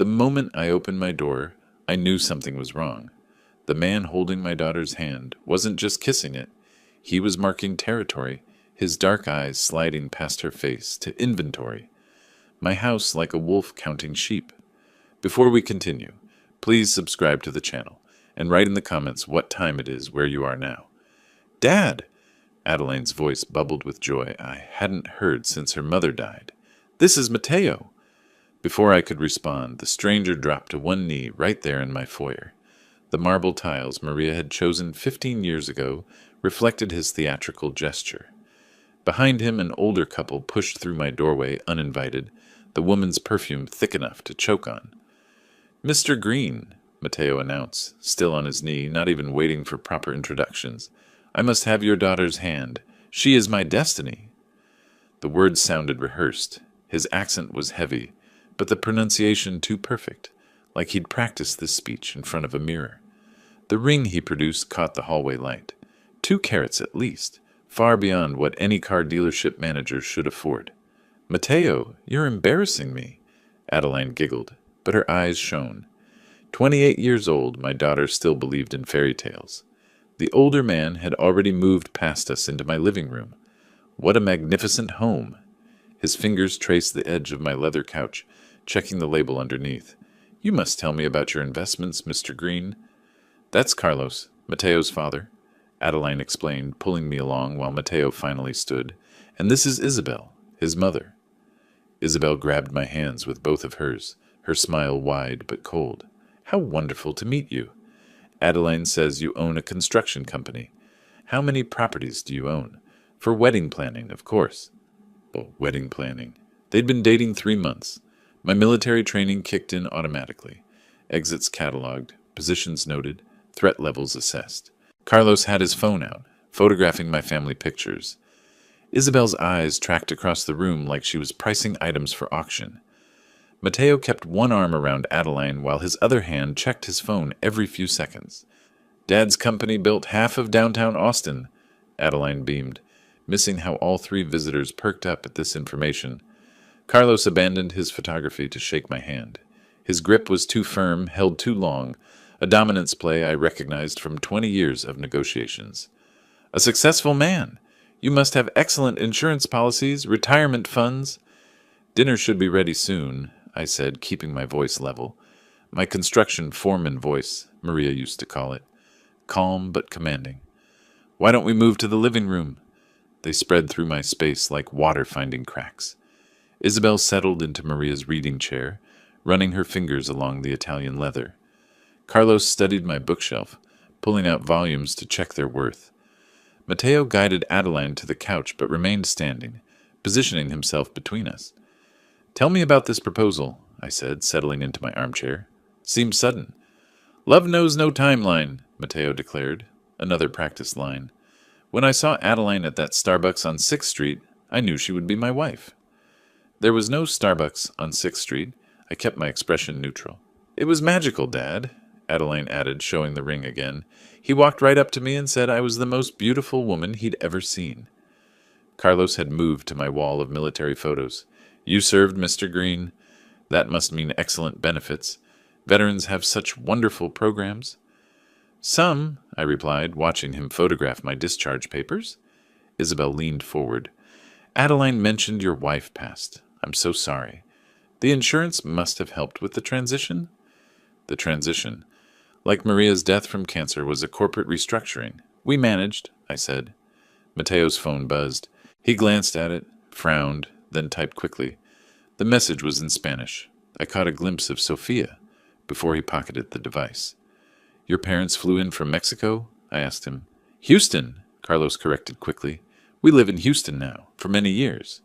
The moment I opened my door, I knew something was wrong. The man holding my daughter's hand wasn't just kissing it. He was marking territory, his dark eyes sliding past her face to inventory. My house like a wolf counting sheep. Before we continue, please subscribe to the channel and write in the comments what time it is where you are now. Dad! Adeline's voice bubbled with joy I hadn't heard since her mother died. This is Mateo. Before I could respond, the stranger dropped to one knee right there in my foyer. The marble tiles Maria had chosen 15 years ago reflected his theatrical gesture. Behind him, an older couple pushed through my doorway uninvited, the woman's perfume thick enough to choke on. Mr. Green, Mateo announced, still on his knee, not even waiting for proper introductions. I must have your daughter's hand. She is my destiny. The words sounded rehearsed. His accent was heavy, but the pronunciation too perfect, like he'd practiced this speech in front of a mirror. The ring he produced caught the hallway light. 2 carats at least, far beyond what any car dealership manager should afford. Mateo, you're embarrassing me, Adeline giggled, but her eyes shone. 28 years old, my daughter still believed in fairy tales. The older man had already moved past us into my living room. What a magnificent home! His fingers traced the edge of my leather couch, checking the label underneath. You must tell me about your investments, Mr. Green. That's Carlos, Mateo's father, Adeline explained, pulling me along while Mateo finally stood. And this is Isabel, his mother. Isabel grabbed my hands with both of hers, her smile wide but cold. How wonderful to meet you. Adeline says you own a construction company. How many properties do you own? For wedding planning, of course. Oh, wedding planning. They'd been dating 3 months. My military training kicked in automatically. Exits cataloged, positions noted, threat levels assessed. Carlos had his phone out, photographing my family pictures. Isabel's eyes tracked across the room like she was pricing items for auction. Mateo kept one arm around Adeline while his other hand checked his phone every few seconds. Dad's company built half of downtown Austin, Adeline beamed, missing how all 3 visitors perked up at this information. Carlos abandoned his photography to shake my hand. His grip was too firm, held too long, a dominance play I recognized from 20 years of negotiations. A successful man! You must have excellent insurance policies, retirement funds. Dinner should be ready soon, I said, keeping my voice level. My construction foreman voice, Maria used to call it. Calm but commanding. Why don't we move to the living room? They spread through my space like water finding cracks. Isabel settled into Maria's reading chair, running her fingers along the Italian leather. Carlos studied my bookshelf, pulling out volumes to check their worth. Mateo guided Adeline to the couch but remained standing, positioning himself between us. Tell me about this proposal, I said, settling into my armchair. Seems sudden. Love knows no timeline, Mateo declared, another practice line. When I saw Adeline at that Starbucks on 6th Street, I knew she would be my wife. There was no Starbucks on 6th Street. I kept my expression neutral. It was magical, Dad, Adeline added, showing the ring again. He walked right up to me and said I was the most beautiful woman he'd ever seen. Carlos had moved to my wall of military photos. You served, Mr. Green. That must mean excellent benefits. Veterans have such wonderful programs. Some, I replied, watching him photograph my discharge papers. Isabel leaned forward. Adeline mentioned your wife passed. I'm so sorry. The insurance must have helped with the transition? The transition, like Maria's death from cancer, was a corporate restructuring. We managed, I said. Mateo's phone buzzed. He glanced at it, frowned, then typed quickly. The message was in Spanish. I caught a glimpse of Sophia before he pocketed the device. Your parents flew in from Mexico? I asked him. Houston, Carlos corrected quickly. We live in Houston now, for many years.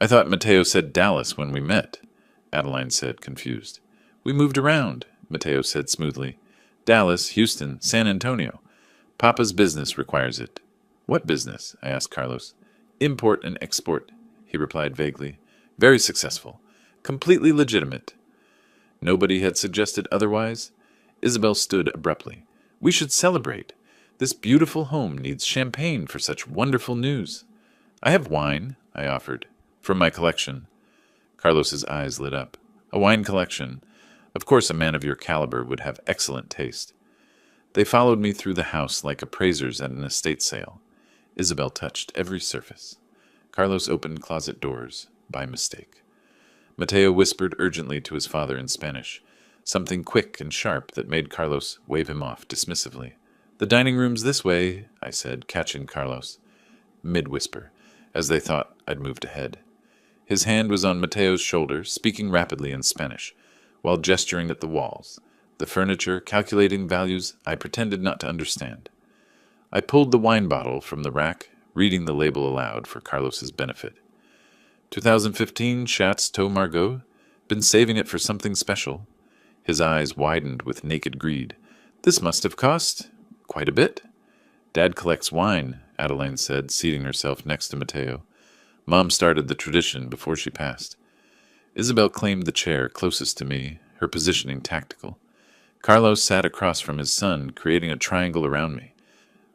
I thought Mateo said Dallas when we met, Adeline said, confused. We moved around, Mateo said smoothly. Dallas, Houston, San Antonio. Papa's business requires it. What business? I asked Carlos. Import and export, he replied vaguely. Very successful. Completely legitimate. Nobody had suggested otherwise. Isabel stood abruptly. We should celebrate. This beautiful home needs champagne for such wonderful news. I have wine, I offered, from my collection. Carlos's eyes lit up. A wine collection. Of course, a man of your caliber would have excellent taste. They followed me through the house like appraisers at an estate sale. Isabel touched every surface. Carlos opened closet doors, by mistake. Mateo whispered urgently to his father in Spanish, something quick and sharp that made Carlos wave him off dismissively. "The dining room's this way," I said, catching Carlos, mid-whisper, as they thought I'd moved ahead. His hand was on Mateo's shoulder, speaking rapidly in Spanish, while gesturing at the walls, the furniture, calculating values I pretended not to understand. I pulled the wine bottle from the rack, reading the label aloud for Carlos's benefit. 2015 Chateau Margaux. Been saving it for something special. His eyes widened with naked greed. This must have cost quite a bit. Dad collects wine, Adeline said, seating herself next to Mateo. Mom started the tradition before she passed. Isabel claimed the chair closest to me, her positioning tactical. Carlos sat across from his son, creating a triangle around me.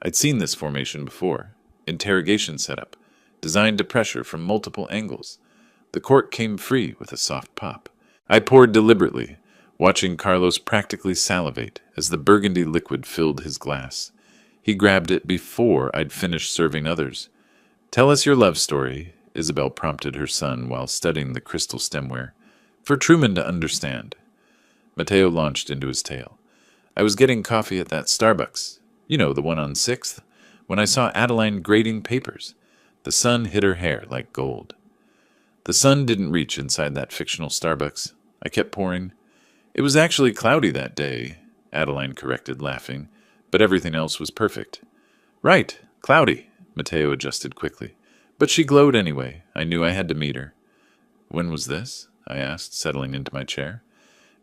I'd seen this formation before. Interrogation setup, designed to pressure from multiple angles. The cork came free with a soft pop. I poured deliberately, watching Carlos practically salivate as the burgundy liquid filled his glass. He grabbed it before I'd finished serving others. "Tell us your love story," Isabel prompted her son while studying the crystal stemware. "For Truman to understand." Mateo launched into his tale. "I was getting coffee at that Starbucks. You know, the one on 6th, when I saw Adeline grading papers. The sun hit her hair like gold." The sun didn't reach inside that fictional Starbucks. I kept pouring. "It was actually cloudy that day," Adeline corrected, laughing, "but everything else was perfect." "Right, cloudy," Mateo adjusted quickly. "But she glowed anyway. I knew I had to meet her." "When was this?" I asked, settling into my chair.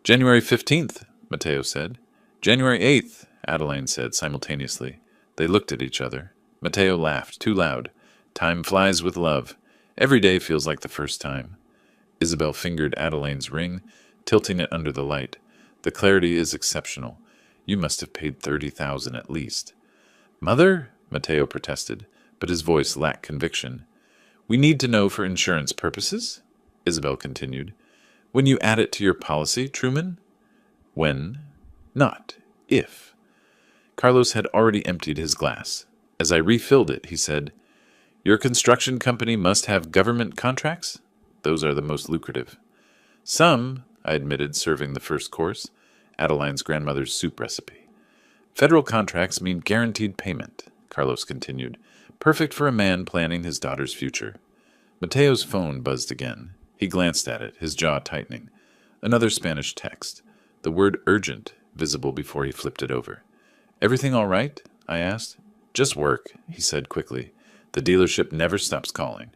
"January 15th, Mateo said. "January 8th, Adeline said simultaneously. They looked at each other. Mateo laughed, too loud. "Time flies with love. Every day feels like the first time." Isabel fingered Adeline's ring, tilting it under the light. "The clarity is exceptional. You must have paid 30,000 at least." "Mother?" Mateo protested, but his voice lacked conviction. "We need to know for insurance purposes," Isabel continued. "When you add it to your policy, Truman?" "When? Not if." Carlos had already emptied his glass. As I refilled it, he said, "Your construction company must have government contracts? Those are the most lucrative." "Some," I admitted, serving the first course, Adeline's grandmother's soup recipe. "Federal contracts mean guaranteed payment," Carlos continued, "perfect for a man planning his daughter's future." Mateo's phone buzzed again. He glanced at it, his jaw tightening. Another Spanish text, the word urgent visible before he flipped it over. "Everything all right?" I asked. "Just work," he said quickly. "The dealership never stops calling."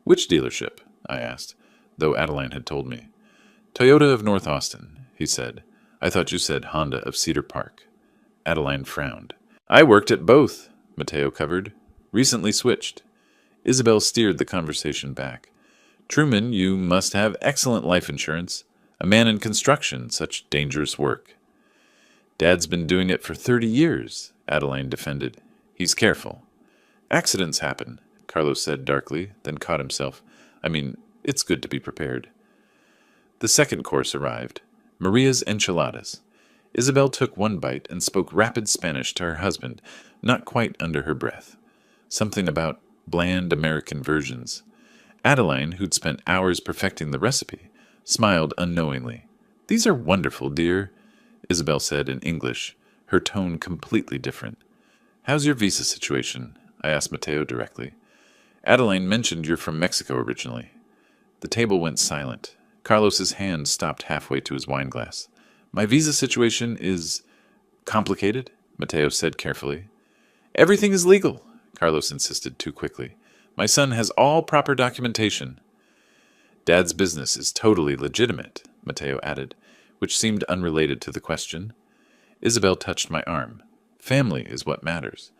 "Which dealership?" I asked, though Adeline had told me. "Toyota of North Austin," he said. "I thought you said Honda of Cedar Park." Adeline frowned. "I worked at both," Mateo covered. "Recently switched." Isabel steered the conversation back. "Truman, you must have excellent life insurance. A man in construction, such dangerous work." "Dad's been doing it for 30 years, Adeline defended. "He's careful." "Accidents happen," Carlos said darkly, then caught himself. "I mean, it's good to be prepared." The second course arrived. Maria's enchiladas. Isabel took one bite and spoke rapid Spanish to her husband, not quite under her breath. Something about bland American versions. Adeline, who'd spent hours perfecting the recipe, smiled unknowingly. "These are wonderful, dear," Isabel said in English, her tone completely different. "How's your visa situation?" I asked Mateo directly. "Adeline mentioned you're from Mexico originally." The table went silent. Carlos's hand stopped halfway to his wine glass. "My visa situation is complicated," Mateo said carefully. "Everything is legal," Carlos insisted too quickly. "My son has all proper documentation." "Dad's business is totally legitimate," Mateo added, which seemed unrelated to the question. Isabel touched my arm. "Family is what matters.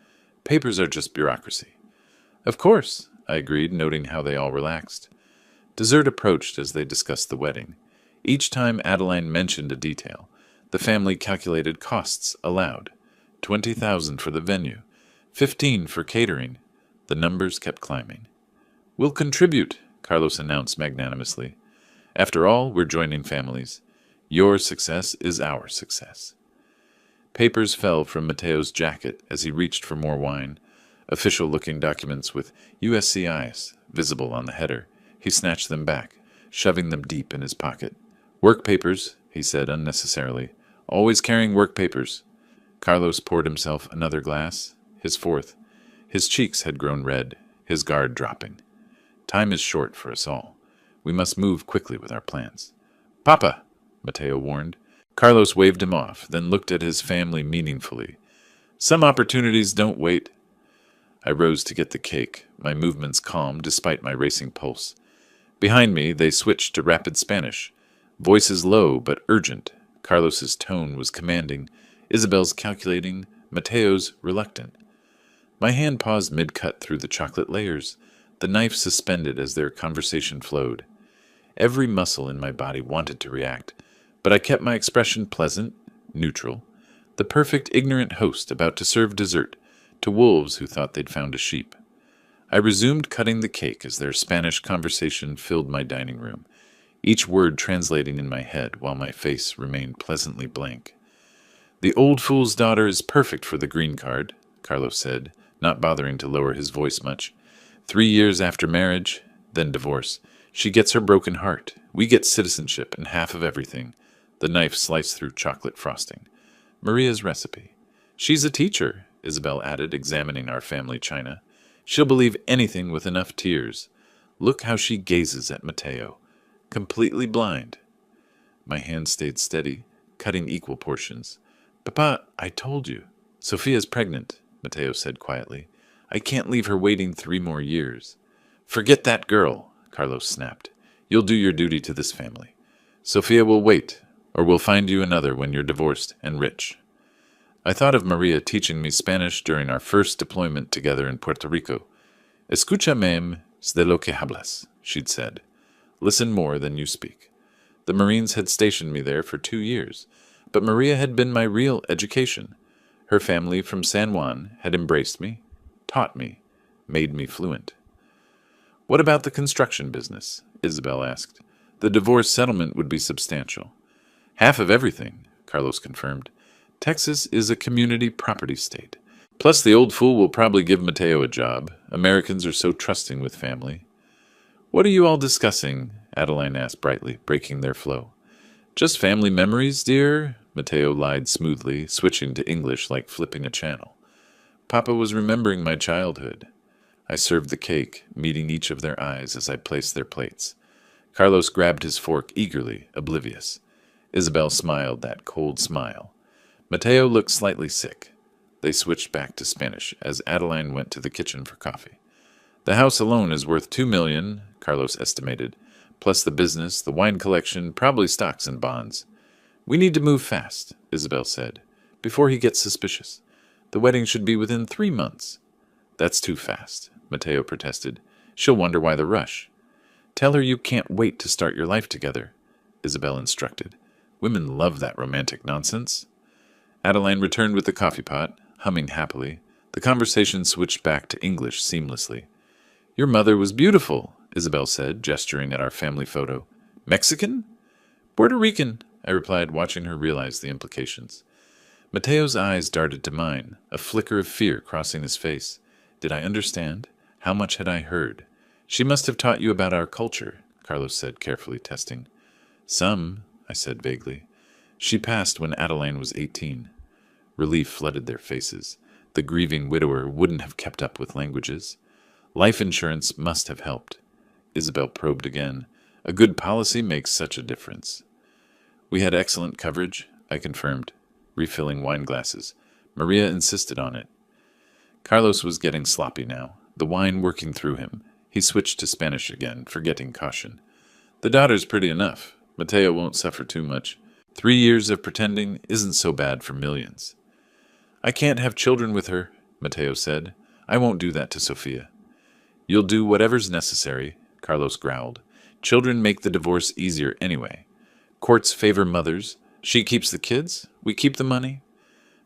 Papers are just bureaucracy." "Of course," I agreed, noting how they all relaxed. Dessert approached as they discussed the wedding. Each time Adeline mentioned a detail, the family calculated costs aloud. 20,000 for the venue, 15 for catering. The numbers kept climbing. "We'll contribute," Carlos announced magnanimously. "After all, we're joining families. Your success is our success. Papers fell from Mateo's jacket as he reached for more wine. Official-looking documents with USCIS visible on the header. He snatched them back, shoving them deep in his pocket. Work papers, he said unnecessarily. Always carrying work papers. Carlos poured himself another glass, his fourth. His cheeks had grown red, his guard dropping. Time is short for us all. We must move quickly with our plans. Papa, Mateo warned. Carlos waved him off, then looked at his family meaningfully. Some opportunities don't wait. I rose to get the cake, my movements calm despite my racing pulse. Behind me, they switched to rapid Spanish. Voices low but urgent. Carlos's tone was commanding, Isabel's calculating, Mateo's reluctant. My hand paused mid-cut through the chocolate layers, the knife suspended as their conversation flowed. Every muscle in my body wanted to react, but I kept my expression pleasant, neutral, the perfect ignorant host about to serve dessert to wolves who thought they'd found a sheep. I resumed cutting the cake as their Spanish conversation filled my dining room, each word translating in my head while my face remained pleasantly blank. The old fool's daughter is perfect for the green card, Carlos said, not bothering to lower his voice much. 3 years after marriage, then divorce. She gets her broken heart. We get citizenship and half of everything. The knife sliced through chocolate frosting. Maria's recipe. She's a teacher, Isabel added, examining our family china. She'll believe anything with enough tears. Look how she gazes at Mateo. Completely blind. My hand stayed steady, cutting equal portions. Papa, I told you. Sophia's pregnant, Mateo said quietly. I can't leave her waiting 3 more years. Forget that girl, Carlos snapped. You'll do your duty to this family. Sophia will wait, or we'll find you another when you're divorced and rich. I thought of Maria teaching me Spanish during our first deployment together in Puerto Rico. Escúchame de lo que hablas, she'd said. Listen more than you speak. The Marines had stationed me there for 2 years, but Maria had been my real education. Her family from San Juan had embraced me, taught me, made me fluent. What about the construction business? Isabel asked. The divorce settlement would be substantial. Half of everything, Carlos confirmed. Texas is a community property state. Plus the old fool will probably give Mateo a job. Americans are so trusting with family. What are you all discussing? Adeline asked brightly, breaking their flow. Just family memories, dear, Mateo lied smoothly, switching to English like flipping a channel. Papa was remembering my childhood. I served the cake, meeting each of their eyes as I placed their plates. Carlos grabbed his fork eagerly, oblivious. Isabel smiled that cold smile. Mateo looked slightly sick. They switched back to Spanish as Adeline went to the kitchen for coffee. The house alone is worth $2 million, Carlos estimated, plus the business, the wine collection, probably stocks and bonds. We need to move fast, Isabel said, before he gets suspicious. The wedding should be within 3 months. That's too fast, Mateo protested. She'll wonder why the rush. Tell her you can't wait to start your life together, Isabel instructed. Women love that romantic nonsense. Adeline returned with the coffee pot, humming happily. The conversation switched back to English seamlessly. Your mother was beautiful, Isabel said, gesturing at our family photo. Mexican? Puerto Rican, I replied, watching her realize the implications. Mateo's eyes darted to mine, a flicker of fear crossing his face. Did I understand? How much had I heard? She must have taught you about our culture, Carlos said, carefully testing. Some, I said vaguely. She passed when Adeline was 18. Relief flooded their faces. The grieving widower wouldn't have kept up with languages. Life insurance must have helped. Isabel probed again. A good policy makes such a difference. We had excellent coverage, I confirmed, refilling wine glasses. Maria insisted on it. Carlos was getting sloppy now, the wine working through him. He switched to Spanish again, forgetting caution. The daughter's pretty enough. Mateo won't suffer too much. 3 years of pretending isn't so bad for millions. I can't have children with her, Mateo said. I won't do that to Sophia. You'll do whatever's necessary, Carlos growled. Children make the divorce easier anyway. Courts favor mothers. She keeps the kids. We keep the money.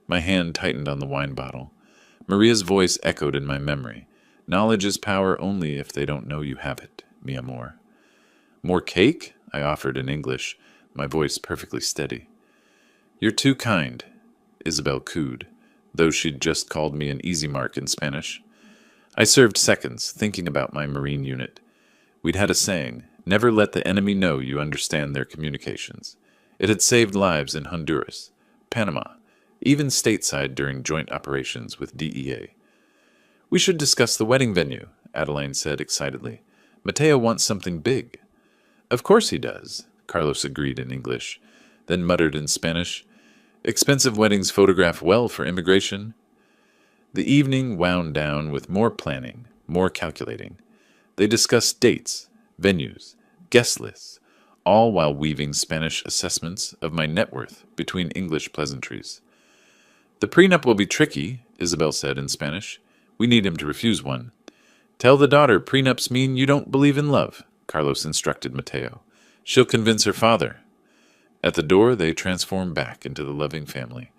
My hand tightened on the wine bottle. Maria's voice echoed in my memory. Knowledge is power only if they don't know you have it, mi amor. More cake? I offered in English. my voice perfectly steady. "You're too kind," Isabel cooed, though she'd just called me an easy mark in Spanish. I served seconds, thinking about my Marine unit. We'd had a saying, never let the enemy know you understand their communications. It had saved lives in Honduras, Panama, even stateside during joint operations with DEA. "We should discuss the wedding venue," Adeline said excitedly. "Mateo wants something big." "Of course he does," Carlos agreed in English, then muttered in Spanish, "Expensive weddings photograph well for immigration." The evening wound down with more planning, more calculating. They discussed dates, venues, guest lists, all while weaving Spanish assessments of my net worth between English pleasantries. "The prenup will be tricky," Isabel said in Spanish. "We need him to refuse one." "Tell the daughter prenups mean you don't believe in love," Carlos instructed Mateo. "She'll convince her father." At the door, they transformed back into the loving family.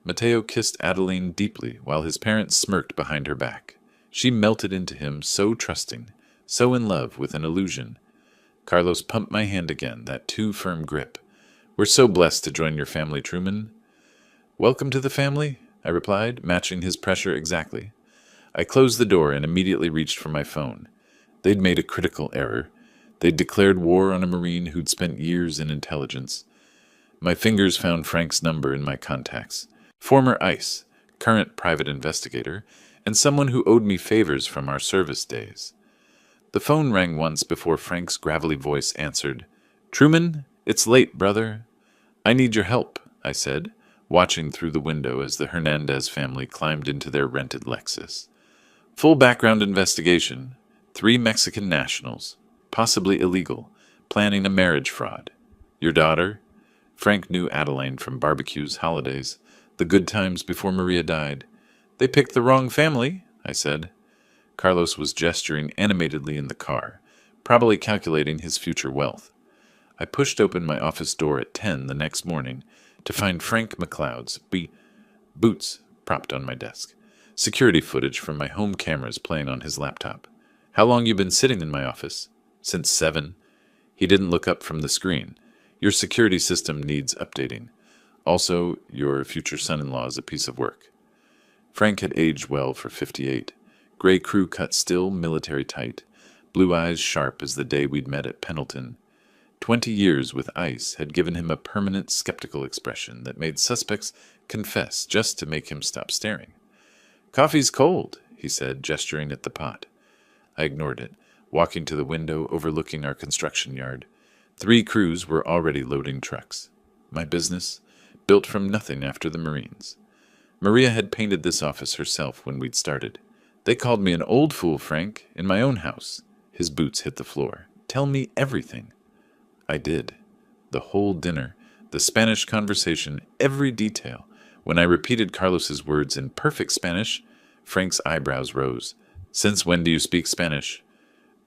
Mateo kissed Adeline deeply while his parents smirked behind her back. She melted into him, so trusting, so in love with an illusion. Carlos pumped my hand again, that too firm grip. "We're so blessed to join your family, Truman." "Welcome to the family," I replied, matching his pressure exactly. I closed the door and immediately reached for my phone. They'd made a critical error. They'd declared war on a Marine who'd spent years in intelligence. My fingers found Frank's number in my contacts. Former ICE, current private investigator, and someone who owed me favors from our service days. The phone rang once before Frank's gravelly voice answered. "Truman, it's late, brother." "I need your help," I said, watching through the window as the Hernandez family climbed into their rented Lexus. "Full background investigation. 3 Mexican nationals, possibly illegal, planning a marriage fraud. Your daughter?" Frank knew Adeline from barbecues, holidays, the good times before Maria died. "They picked the wrong family," I said. Carlos was gesturing animatedly in the car, probably calculating his future wealth. I pushed open my office door at 10 the next morning to find Frank McLeod's boots propped on my desk, security footage from my home cameras playing on his laptop. "How long you been sitting in my office?" "Since 7. He didn't look up from the screen. "Your security system needs updating. Also, your future son-in-law is a piece of work." Frank had aged well for 58. Gray crew cut still, military tight. Blue eyes sharp as the day we'd met at Pendleton. 20 years with ICE had given him a permanent skeptical expression that made suspects confess just to make him stop staring. "Coffee's cold," he said, gesturing at the pot. I ignored it, walking to the window overlooking our construction yard. 3 crews were already loading trucks. My business, built from nothing after the Marines. Maria had painted this office herself when we'd started. "They called me an old fool, Frank, in my own house." His boots hit the floor. "Tell me everything." I did. The whole dinner, the Spanish conversation, every detail. When I repeated Carlos's words in perfect Spanish, Frank's eyebrows rose. "Since when do you speak Spanish?"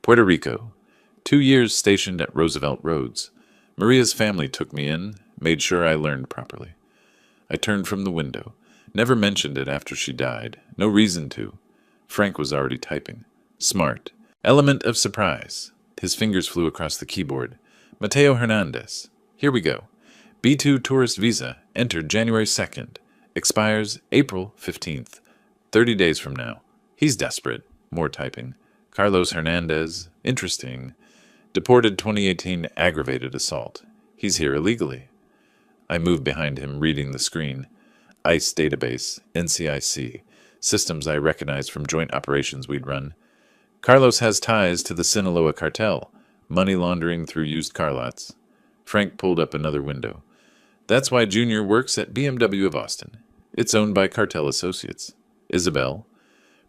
"Puerto Rico. 2 years stationed at Roosevelt Roads. Maria's family took me in, made sure I learned properly." I turned from the window. Never mentioned it after she died. No reason to. Frank was already typing. Smart. Element of surprise. His fingers flew across the keyboard. "Mateo Hernandez. Here we go. B2 tourist visa, entered January 2nd. Expires April 15th. 30 days from now." He's desperate. More typing. "Carlos Hernandez. Interesting. Deported 2018 aggravated assault. He's here illegally." I moved behind him, reading the screen. ICE database, NCIC, systems I recognized from joint operations we'd run. "Carlos has ties to the Sinaloa cartel, money laundering through used car lots." Frank pulled up another window. "That's why Junior works at BMW of Austin. It's owned by cartel associates." Isabel.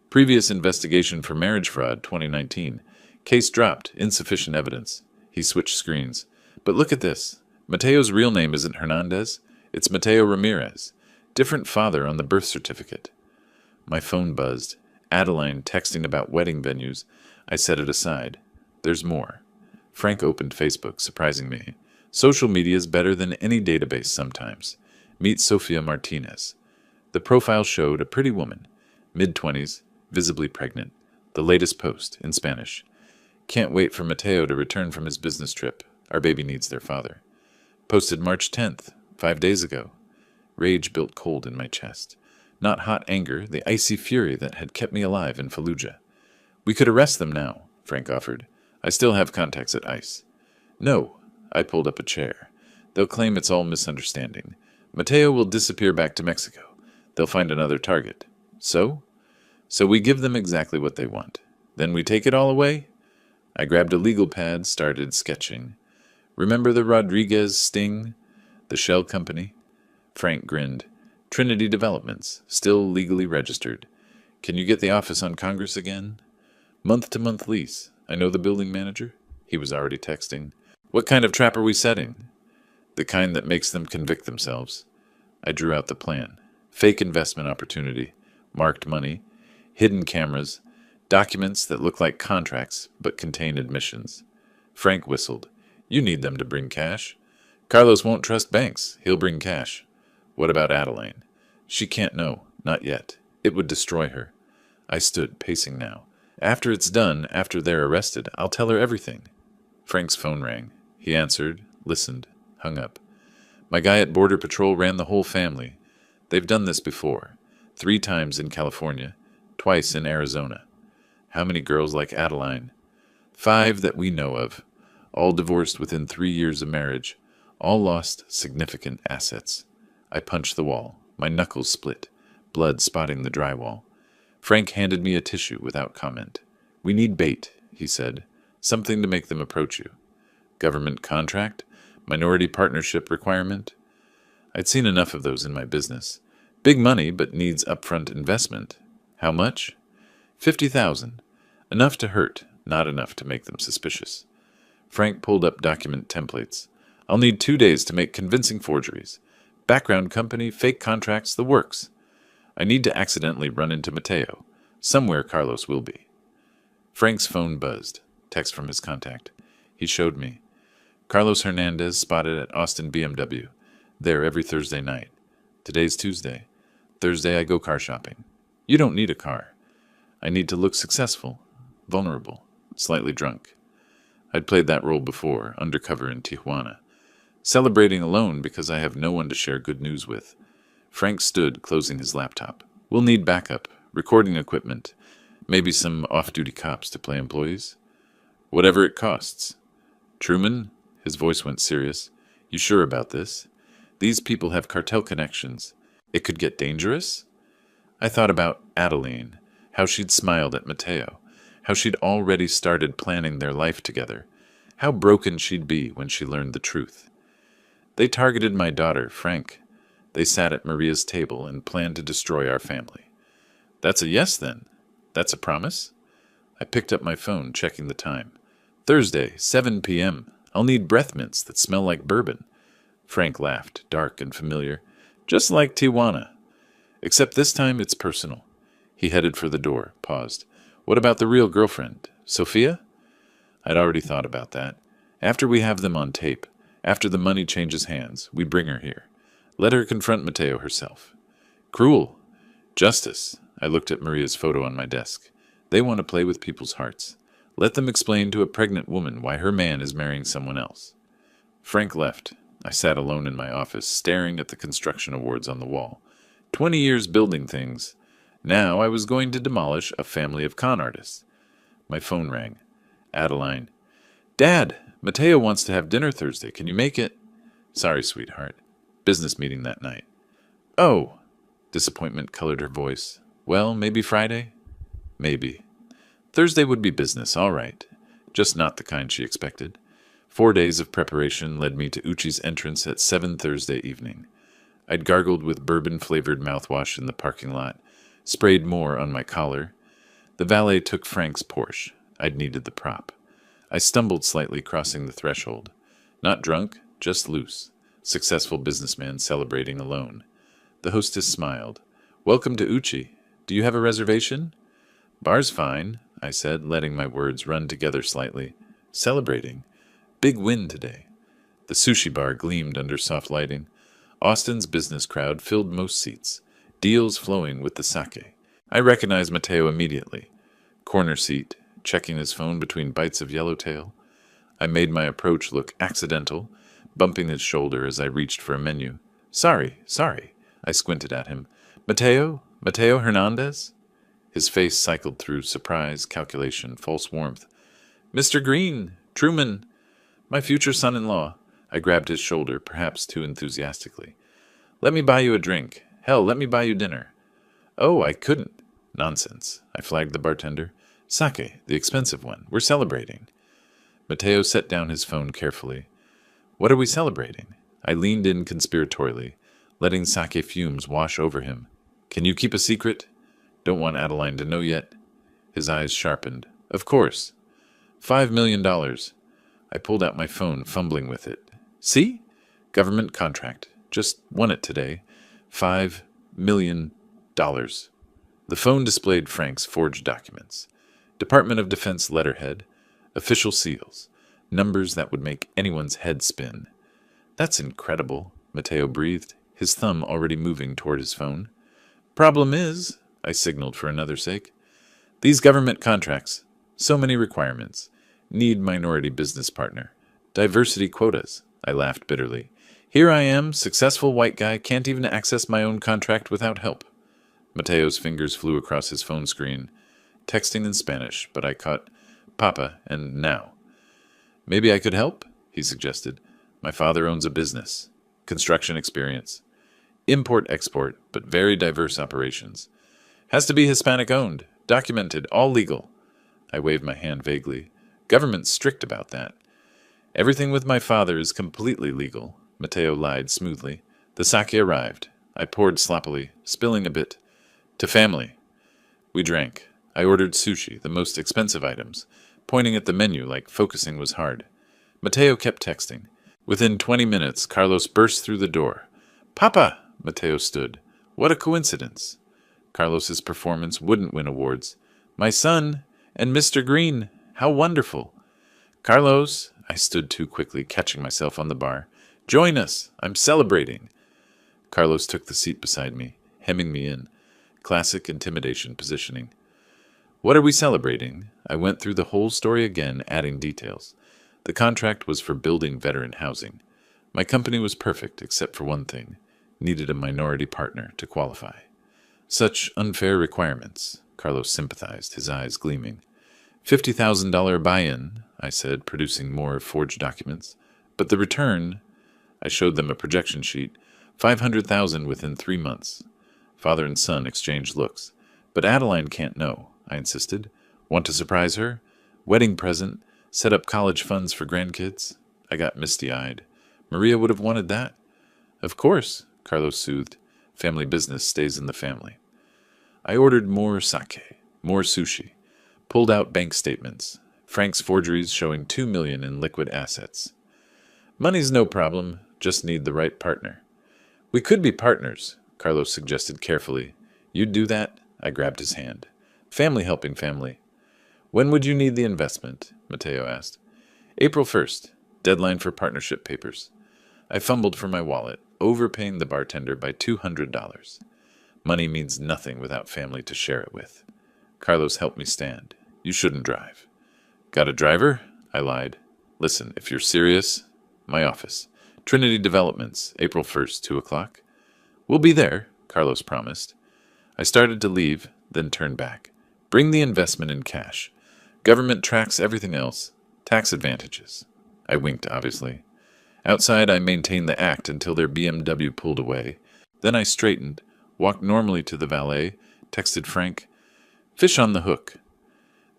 "Previous investigation for marriage fraud, 2019. Case dropped, insufficient evidence." He switched screens. "But look at this. Mateo's real name isn't Hernandez. It's Mateo Ramirez. Different father on the birth certificate." My phone buzzed. Adeline texting about wedding venues. I set it aside. There's more. Frank opened Facebook, surprising me. "Social media is better than any database sometimes. Meet Sofia Martinez." The profile showed a pretty woman, mid-20s, visibly pregnant. The latest post, in Spanish. "Can't wait for Mateo to return from his business trip. Our baby needs their father." Posted March 10th, 5 days ago. Rage built cold in my chest. Not hot anger, the icy fury that had kept me alive in Fallujah. We could arrest them now, Frank offered. I still have contacts at ICE. No, I pulled up a chair. They'll claim it's all misunderstanding. Mateo will disappear back to Mexico. They'll find another target. So? So we give them exactly what they want. Then we take it all away? I grabbed a legal pad, started sketching. Remember the Rodriguez sting? The shell company? Frank grinned. Trinity Developments, still legally registered. Can you get the office on Congress again? Month-to-month lease. I know the building manager. He was already texting. What kind of trap are we setting? The kind that makes them convict themselves. I drew out the plan. Fake investment opportunity. Marked money. Hidden cameras. Documents that look like contracts but contain admissions. Frank whistled. You need them to bring cash. Carlos won't trust banks. He'll bring cash. What about Adeline? She can't know. Not yet. It would destroy her. I stood, pacing now. After it's done, after they're arrested, I'll tell her everything. Frank's phone rang. He answered, listened, hung up. My guy at Border Patrol ran the whole family. They've done this before. 3 times in California, twice in Arizona. How many girls like Adeline? 5 that we know of. All divorced within 3 years of marriage. All lost significant assets. I punched the wall. My knuckles split, blood spotting the drywall. Frank handed me a tissue without comment. We need bait, he said. Something to make them approach you. Government contract? Minority partnership requirement? I'd seen enough of those in my business. Big money, but needs upfront investment. How much? 50,000. Enough to hurt, not enough to make them suspicious. Frank pulled up document templates. I'll need 2 days to make convincing forgeries. Background company, fake contracts, the works. I need to accidentally run into Mateo. Somewhere Carlos will be. Frank's phone buzzed. Text from his contact. He showed me. Carlos Hernandez spotted at Austin BMW. There every Thursday night. Today's Tuesday. Thursday I go car shopping. You don't need a car. I need to look successful, vulnerable, slightly drunk. I'd played that role before, undercover in Tijuana. Celebrating alone because I have no one to share good news with. Frank stood, closing his laptop. We'll need backup, recording equipment, maybe some off-duty cops to play employees. Whatever it costs. Truman? His voice went serious. You sure about this? These people have cartel connections. It could get dangerous? I thought about Adeline, how she'd smiled at Mateo, how she'd already started planning their life together, how broken she'd be when she learned the truth. They targeted my daughter, Frank. They sat at Maria's table and planned to destroy our family. That's a yes, then. That's a promise? I picked up my phone, checking the time. Thursday, 7 p.m. I'll need breath mints that smell like bourbon. Frank laughed, dark and familiar. Just like Tijuana. Except this time it's personal. He headed for the door, paused. What about the real girlfriend? Sophia? I'd already thought about that. After we have them on tape, after the money changes hands, we bring her here. Let her confront Mateo herself. Cruel. Justice. I looked at Maria's photo on my desk. They want to play with people's hearts. Let them explain to a pregnant woman why her man is marrying someone else. Frank left. I sat alone in my office, staring at the construction awards on the wall. 20 years building things. Now I was going to demolish a family of con artists. My phone rang. Adeline. Dad, Mateo wants to have dinner Thursday. Can you make it? Sorry, sweetheart. Business meeting that night. Oh. Disappointment colored her voice. Well, maybe Friday? Maybe. Thursday would be business, all right. Just not the kind she expected. 4 days of preparation led me to Uchi's entrance at 7 Thursday evening. I'd gargled with bourbon-flavored mouthwash in the parking lot, sprayed more on my collar. The valet took Frank's Porsche. I'd needed the prop. I stumbled slightly crossing the threshold. Not drunk, just loose. Successful businessman celebrating alone. The hostess smiled. Welcome to Uchi. Do you have a reservation? Bar's fine, I said, letting my words run together slightly. Celebrating. Big win today. The sushi bar gleamed under soft lighting. Austin's business crowd filled most seats, deals flowing with the sake. I recognized Mateo immediately. Corner seat, checking his phone between bites of yellowtail. I made my approach look accidental, bumping his shoulder as I reached for a menu. Sorry. I squinted at him. Mateo Hernandez? His face cycled through surprise, calculation, false warmth. Mr. Green, Truman, my future son-in-law. I grabbed his shoulder, perhaps too enthusiastically. Let me buy you a drink. Hell, let me buy you dinner. Oh, I couldn't. Nonsense. I flagged the bartender. Sake, the expensive one. We're celebrating. Mateo set down his phone carefully. What are we celebrating? I leaned in conspiratorially, letting sake fumes wash over him. Can you keep a secret? Don't want Adeline to know yet. His eyes sharpened. Of course. $5 million. I pulled out my phone, fumbling with it. See? Government contract. Just won it today. $5 million. The phone displayed Frank's forged documents. Department of Defense letterhead. Official seals. Numbers that would make anyone's head spin. That's incredible, Mateo breathed, his thumb already moving toward his phone. Problem is, I signaled for another sake, these government contracts, so many requirements. Need minority business partner. Diversity quotas. I laughed bitterly. Here I am, successful white guy, can't even access my own contract without help. Mateo's fingers flew across his phone screen, texting in Spanish, but I caught Papa and now. Maybe I could help, he suggested. My father owns a business. Construction experience. Import-export, but very diverse operations. Has to be Hispanic owned. Documented. All legal. I waved my hand vaguely. Government's strict about that. Everything with my father is completely legal, Mateo lied smoothly. The sake arrived. I poured sloppily, spilling a bit. To family. We drank. I ordered sushi, the most expensive items, pointing at the menu like focusing was hard. Mateo kept texting. Within 20 minutes, Carlos burst through the door. Papa! Mateo stood. What a coincidence. Carlos's performance wouldn't win awards. My son! And Mr. Green! How wonderful! Carlos! I stood too quickly, catching myself on the bar. Join us! I'm celebrating! Carlos took the seat beside me, hemming me in. Classic intimidation positioning. What are we celebrating? I went through the whole story again, adding details. The contract was for building veteran housing. My company was perfect, except for one thing. Needed a minority partner to qualify. Such unfair requirements, Carlos sympathized, his eyes gleaming. $50,000 buy-in, I said, producing more forged documents. But the return, I showed them a projection sheet, $500,000 within 3 months. Father and son exchanged looks. But Adeline can't know, I insisted. Want to surprise her? Wedding present, set up college funds for grandkids. I got misty-eyed. Maria would have wanted that. Of course, Carlos soothed. Family business stays in the family. I ordered more sake, more sushi. Pulled out bank statements. Frank's forgeries showing $2 million in liquid assets. Money's no problem, just need the right partner. We could be partners, Carlos suggested carefully. You'd do that? I grabbed his hand. Family helping family. When would you need the investment? Mateo asked. April 1st. Deadline for partnership papers. I fumbled for my wallet, overpaying the bartender by $200. Money means nothing without family to share it with. Carlos helped me stand. You shouldn't drive. Got a driver? I lied. Listen, if you're serious, my office. Trinity Developments, April 1st, 2 o'clock. We'll be there, Carlos promised. I started to leave, then turned back. Bring the investment in cash. Government tracks everything else. Tax advantages. I winked, obviously. Outside, I maintained the act until their BMW pulled away. Then I straightened, walked normally to the valet, texted Frank, "Fish on the hook."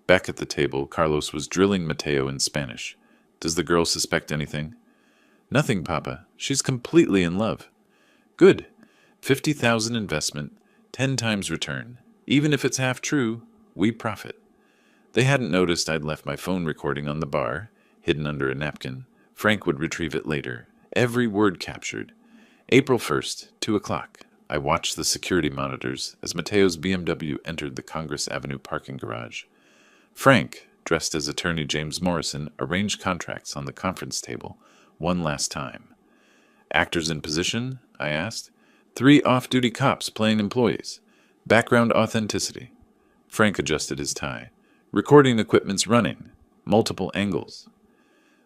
Back at the table, Carlos was drilling Mateo in Spanish. Does the girl suspect anything? Nothing, Papa. She's completely in love. Good. 50,000 investment, 10 times return. Even if it's half true, we profit. They hadn't noticed I'd left my phone recording on the bar, hidden under a napkin. Frank would retrieve it later. Every word captured. April 1st, 2 o'clock. I watched the security monitors as Mateo's BMW entered the Congress Avenue parking garage. Frank, dressed as attorney James Morrison, arranged contracts on the conference table one last time. Actors in position? I asked. 3 off-duty cops playing employees. Background authenticity. Frank adjusted his tie. Recording equipment's running. Multiple angles.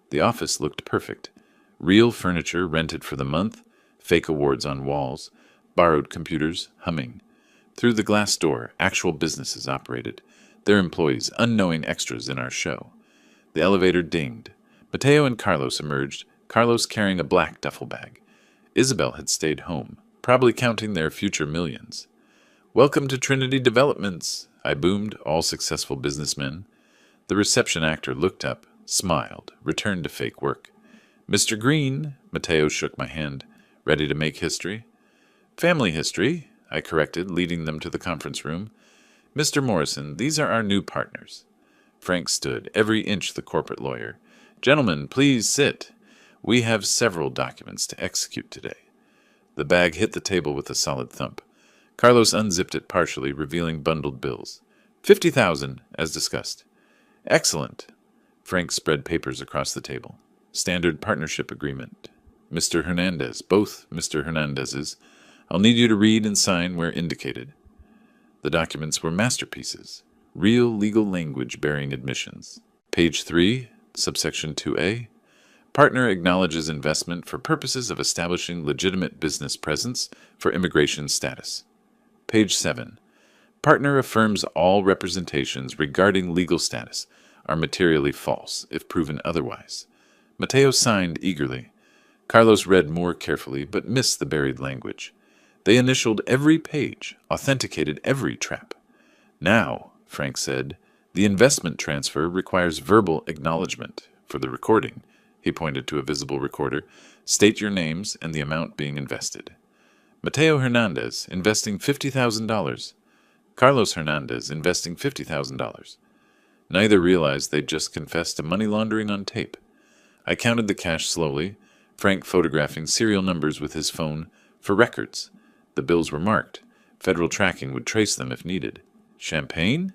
The office looked perfect. Real furniture rented for the month, fake awards on walls, borrowed computers humming. Through the glass door, actual businesses operated, their employees unknowing extras in our show. The elevator dinged. Mateo and Carlos emerged, Carlos carrying a black duffel bag. Isabel had stayed home, probably counting their future millions. "Welcome to Trinity Developments," I boomed, all successful businessmen. The reception actor looked up, smiled, returned to fake work. "Mr. Green," Mateo shook my hand, ready to make history. "Family history," I corrected, leading them to the conference room. "Mr. Morrison, these are our new partners." Frank stood, every inch the corporate lawyer. "Gentlemen, please sit. We have several documents to execute today." The bag hit the table with a solid thump. Carlos unzipped it partially, revealing bundled bills. 50,000, as discussed. "Excellent." Frank spread papers across the table. "Standard partnership agreement. Mr. Hernandez, both Mr. Hernandezes. I'll need you to read and sign where indicated." The documents were masterpieces. Real legal language bearing admissions. Page 3, subsection 2A. Partner acknowledges investment for purposes of establishing legitimate business presence for immigration status. Page 7. Partner affirms all representations regarding legal status are materially false if proven otherwise. Mateo signed eagerly. Carlos read more carefully, but missed the buried language. They initialed every page, authenticated every trap. "Now," Frank said, "the investment transfer requires verbal acknowledgement. For the recording," he pointed to a visible recorder, "state your names and the amount being invested." Mateo Hernandez, investing $50,000. Carlos Hernandez, investing $50,000. Neither realized they'd just confessed to money laundering on tape. I counted the cash slowly, Frank photographing serial numbers with his phone for records. The bills were marked. Federal tracking would trace them if needed. "Champagne?"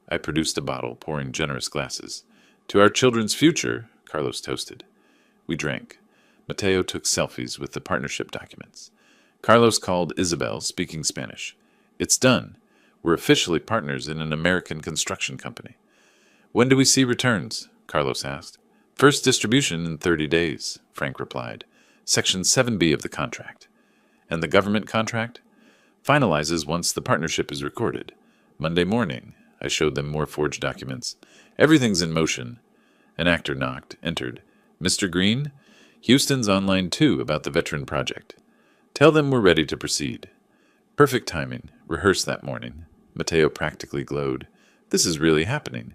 I produced a bottle, pouring generous glasses. "To our children's future," Carlos toasted. We drank. Mateo took selfies with the partnership documents. Carlos called Isabel, speaking Spanish. "It's done. We're officially partners in an American construction company." "When do we see returns?" Carlos asked. "First distribution in 30 days, Frank replied. "Section 7B of the contract." "And the government contract?" "Finalizes once the partnership is recorded. Monday morning." I showed them more forged documents. "Everything's in motion." An actor knocked, entered. "Mr. Green? Houston's online too about the veteran project. Tell them we're ready to proceed." Perfect timing. Rehearsed that morning. Mateo practically glowed. "This is really happening."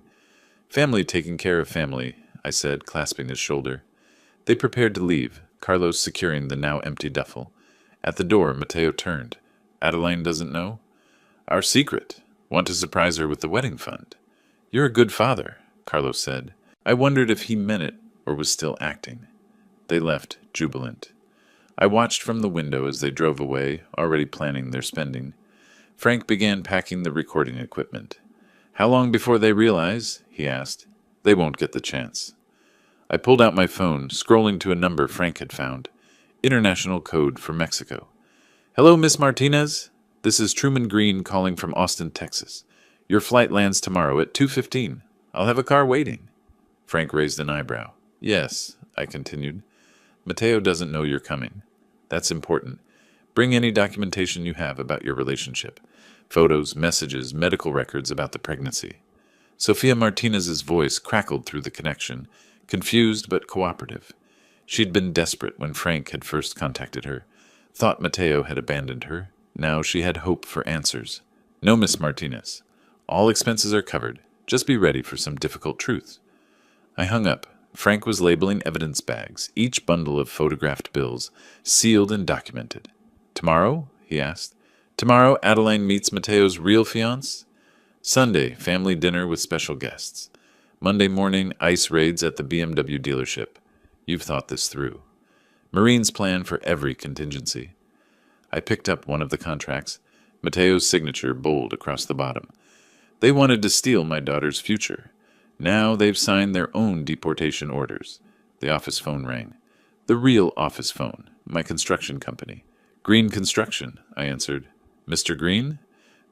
"Family taking care of family," I said, clasping his shoulder. They prepared to leave, Carlos securing the now empty duffel. At the door, Mateo turned. "Adeline doesn't know?" "Our secret. Want to surprise her with the wedding fund." "You're a good father," Carlos said. I wondered if he meant it or was still acting. They left, jubilant. I watched from the window as they drove away, already planning their spending. Frank began packing the recording equipment. "How long before they realize?" he asked. "They won't get the chance." I pulled out my phone, scrolling to a number Frank had found. International code for Mexico. "Hello, Miss Martinez. This is Truman Green calling from Austin, Texas. Your flight lands tomorrow at 2:15. I'll have a car waiting." Frank raised an eyebrow. "Yes," I continued. "Mateo doesn't know you're coming. That's important. Bring any documentation you have about your relationship. Photos, messages, medical records about the pregnancy." Sofia Martinez's voice crackled through the connection, confused but cooperative. She'd been desperate when Frank had first contacted her. Thought Mateo had abandoned her. Now she had hope for answers. "No, Miss Martinez. All expenses are covered. Just be ready for some difficult truths." I hung up. Frank was labeling evidence bags, each bundle of photographed bills, sealed and documented. "Tomorrow?" he asked. "Tomorrow, Adeline meets Mateo's real fiancé? Sunday, family dinner with special guests. Monday morning, ice raids at the BMW dealership. You've thought this through. Marine's plan for every contingency." I picked up one of the contracts, Mateo's signature bold across the bottom. They wanted to steal my daughter's future. Now they've signed their own deportation orders. The office phone rang. The real office phone, my construction company. "Green Construction," I answered. "Mr. Green?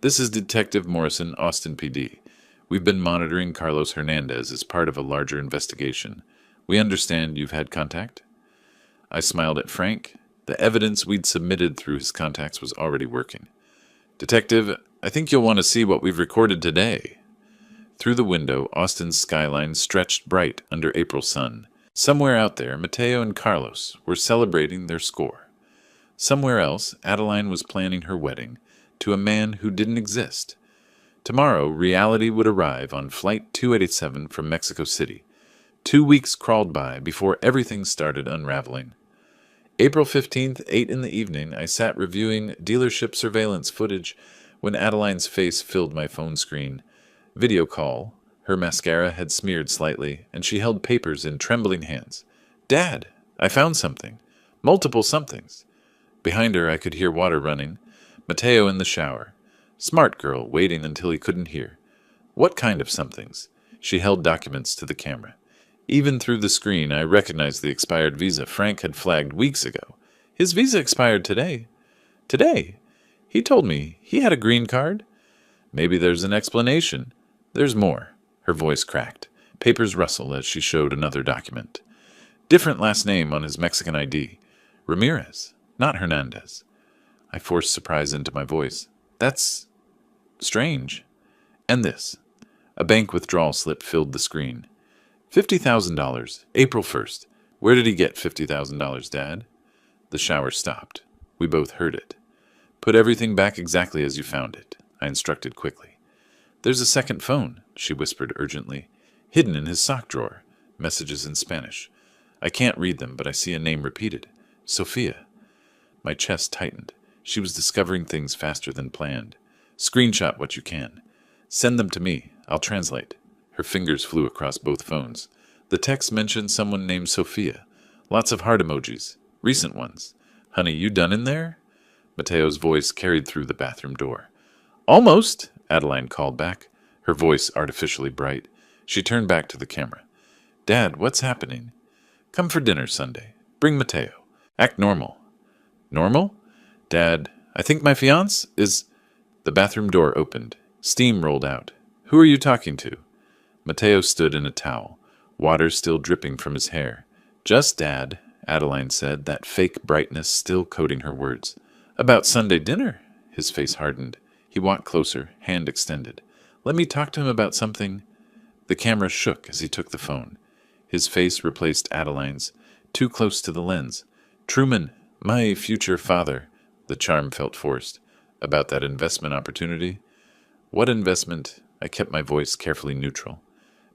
This is Detective Morrison, Austin PD. We've been monitoring Carlos Hernandez as part of a larger investigation. We understand you've had contact?" I smiled at Frank. The evidence we'd submitted through his contacts was already working. Detective, I think you'll want to see what we've recorded today. Through the window, Austin's skyline stretched bright under April's sun. Somewhere out there, Mateo and Carlos were celebrating their score. Somewhere else, Adeline was planning her wedding to a man who didn't exist. Tomorrow, reality would arrive on Flight 287 from Mexico City. 2 weeks crawled by before everything started unraveling. April 15th, 8 in the evening, I sat reviewing dealership surveillance footage when Adeline's face filled my phone screen. Video call. Her mascara had smeared slightly, and she held papers in trembling hands. Dad, I found something. Multiple somethings. Behind her, I could hear water running. Mateo in the shower. Smart girl, waiting until he couldn't hear. What kind of somethings? She held documents to the camera. Even through the screen, I recognized the expired visa Frank had flagged weeks ago. His visa expired today. Today? He told me he had a green card. Maybe there's an explanation. There's more. Her voice cracked. Papers rustled as she showed another document. Different last name on his Mexican ID. Ramirez, not Hernandez. I forced surprise into my voice. That's strange. And this. A bank withdrawal slip filled the screen. $50,000, April 1st. Where did he get $50,000, Dad? The shower stopped. We both heard it. Put everything back exactly as you found it, I instructed quickly. There's a second phone, she whispered urgently. Hidden in his sock drawer. Messages in Spanish. I can't read them, but I see a name repeated. Sophia. My chest tightened. She was discovering things faster than planned. Screenshot what you can. Send them to me. I'll translate. Her fingers flew across both phones. The text mentioned someone named Sophia. Lots of heart emojis. Recent ones. Honey, you done in there? Mateo's voice carried through the bathroom door. Almost, Adeline called back, her voice artificially bright. She turned back to the camera. Dad, what's happening? Come for dinner Sunday. Bring Mateo. Act normal. Normal? Dad, I think my fiancé is... The bathroom door opened. Steam rolled out. Who are you talking to? Mateo stood in a towel, water still dripping from his hair. Just Dad, Adeline said, that fake brightness still coating her words. About Sunday dinner? His face hardened. He walked closer, hand extended. Let me talk to him about something. The camera shook as he took the phone. His face replaced Adeline's, too close to the lens. Truman, my future father. The charm felt forced. About that investment opportunity? What investment? I kept my voice carefully neutral.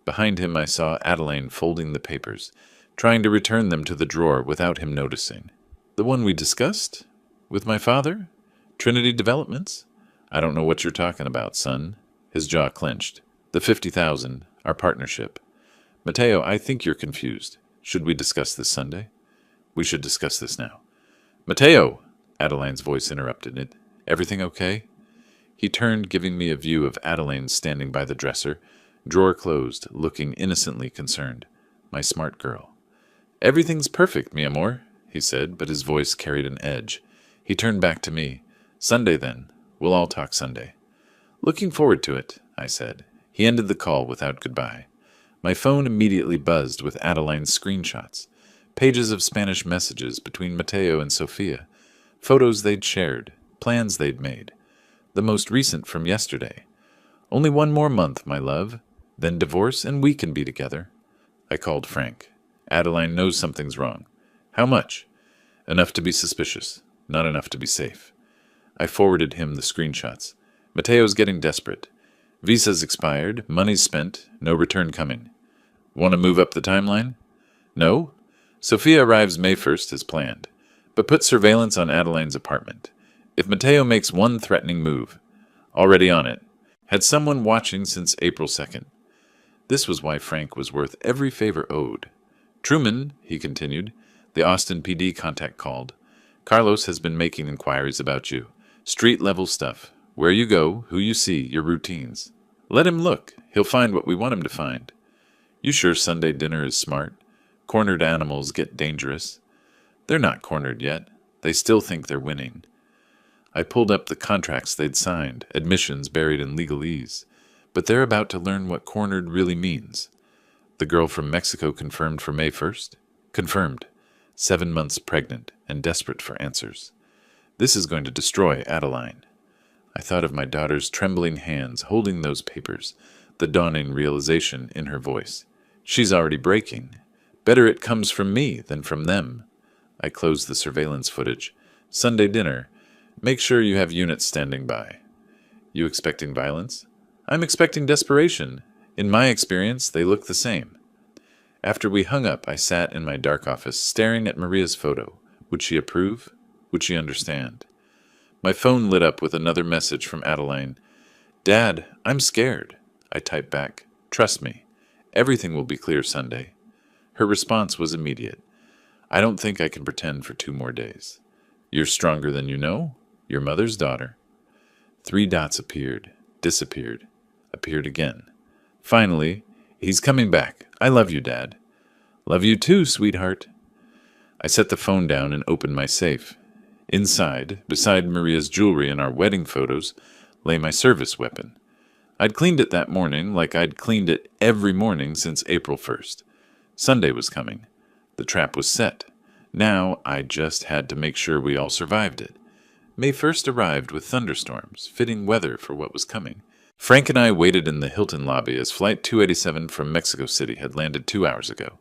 Behind him I saw Adeline folding the papers, trying to return them to the drawer without him noticing. The one we discussed? With my father? Trinity Developments? I don't know what you're talking about, son. His jaw clenched. The 50,000, our partnership. Mateo, I think you're confused. Should we discuss this Sunday? We should discuss this now. Mateo! Adeline's voice interrupted it. Everything okay? He turned, giving me a view of Adeline standing by the dresser, drawer closed, looking innocently concerned. My smart girl. Everything's perfect, mi amor, he said, but his voice carried an edge. He turned back to me. Sunday, then. We'll all talk Sunday. Looking forward to it, I said. He ended the call without goodbye. My phone immediately buzzed with Adeline's screenshots. Pages of Spanish messages between Mateo and Sophia. Photos they'd shared. Plans they'd made. The most recent from yesterday. Only one more month, my love. Then divorce and we can be together. I called Frank. Adeline knows something's wrong. How much? Enough to be suspicious. Not enough to be safe. I forwarded him the screenshots. Mateo's getting desperate. Visa's expired, money's spent, no return coming. Want to move up the timeline? No? Sophia arrives May 1st as planned, but put surveillance on Adeline's apartment. If Mateo makes one threatening move, already on it, had someone watching since April 2nd. This was why Frank was worth every favor owed. Truman, he continued, the Austin PD contact called. Carlos has been making inquiries about you. Street-level stuff. Where you go, who you see, your routines. Let him look. He'll find what we want him to find. You sure Sunday dinner is smart? Cornered animals get dangerous. They're not cornered yet. They still think they're winning. I pulled up the contracts they'd signed, admissions buried in legalese. But they're about to learn what cornered really means. The girl from Mexico confirmed for May 1st? Confirmed. 7 months pregnant and desperate for answers. This is going to destroy Adeline. I thought of my daughter's trembling hands holding those papers, the dawning realization in her voice. She's already breaking. Better it comes from me than from them. I closed the surveillance footage. Sunday dinner. Make sure you have units standing by. You expecting violence? I'm expecting desperation. In my experience, they look the same. After we hung up, I sat in my dark office, staring at Maria's photo. Would she approve? Would she understand? My phone lit up with another message from Adeline. Dad, I'm scared. I typed back. Trust me. Everything will be clear Sunday. Her response was immediate. I don't think I can pretend for 2 more days. You're stronger than you know. Your mother's daughter. 3 dots appeared, disappeared, appeared again. Finally, he's coming back. I love you, Dad. Love you too, sweetheart. I set the phone down and opened my safe. Inside, beside Maria's jewelry and our wedding photos, lay my service weapon. I'd cleaned it that morning like I'd cleaned it every morning since April 1st. Sunday was coming. The trap was set. Now I just had to make sure we all survived it. May 1st arrived with thunderstorms, fitting weather for what was coming. Frank and I waited in the Hilton lobby as Flight 287 from Mexico City had landed 2 hours ago.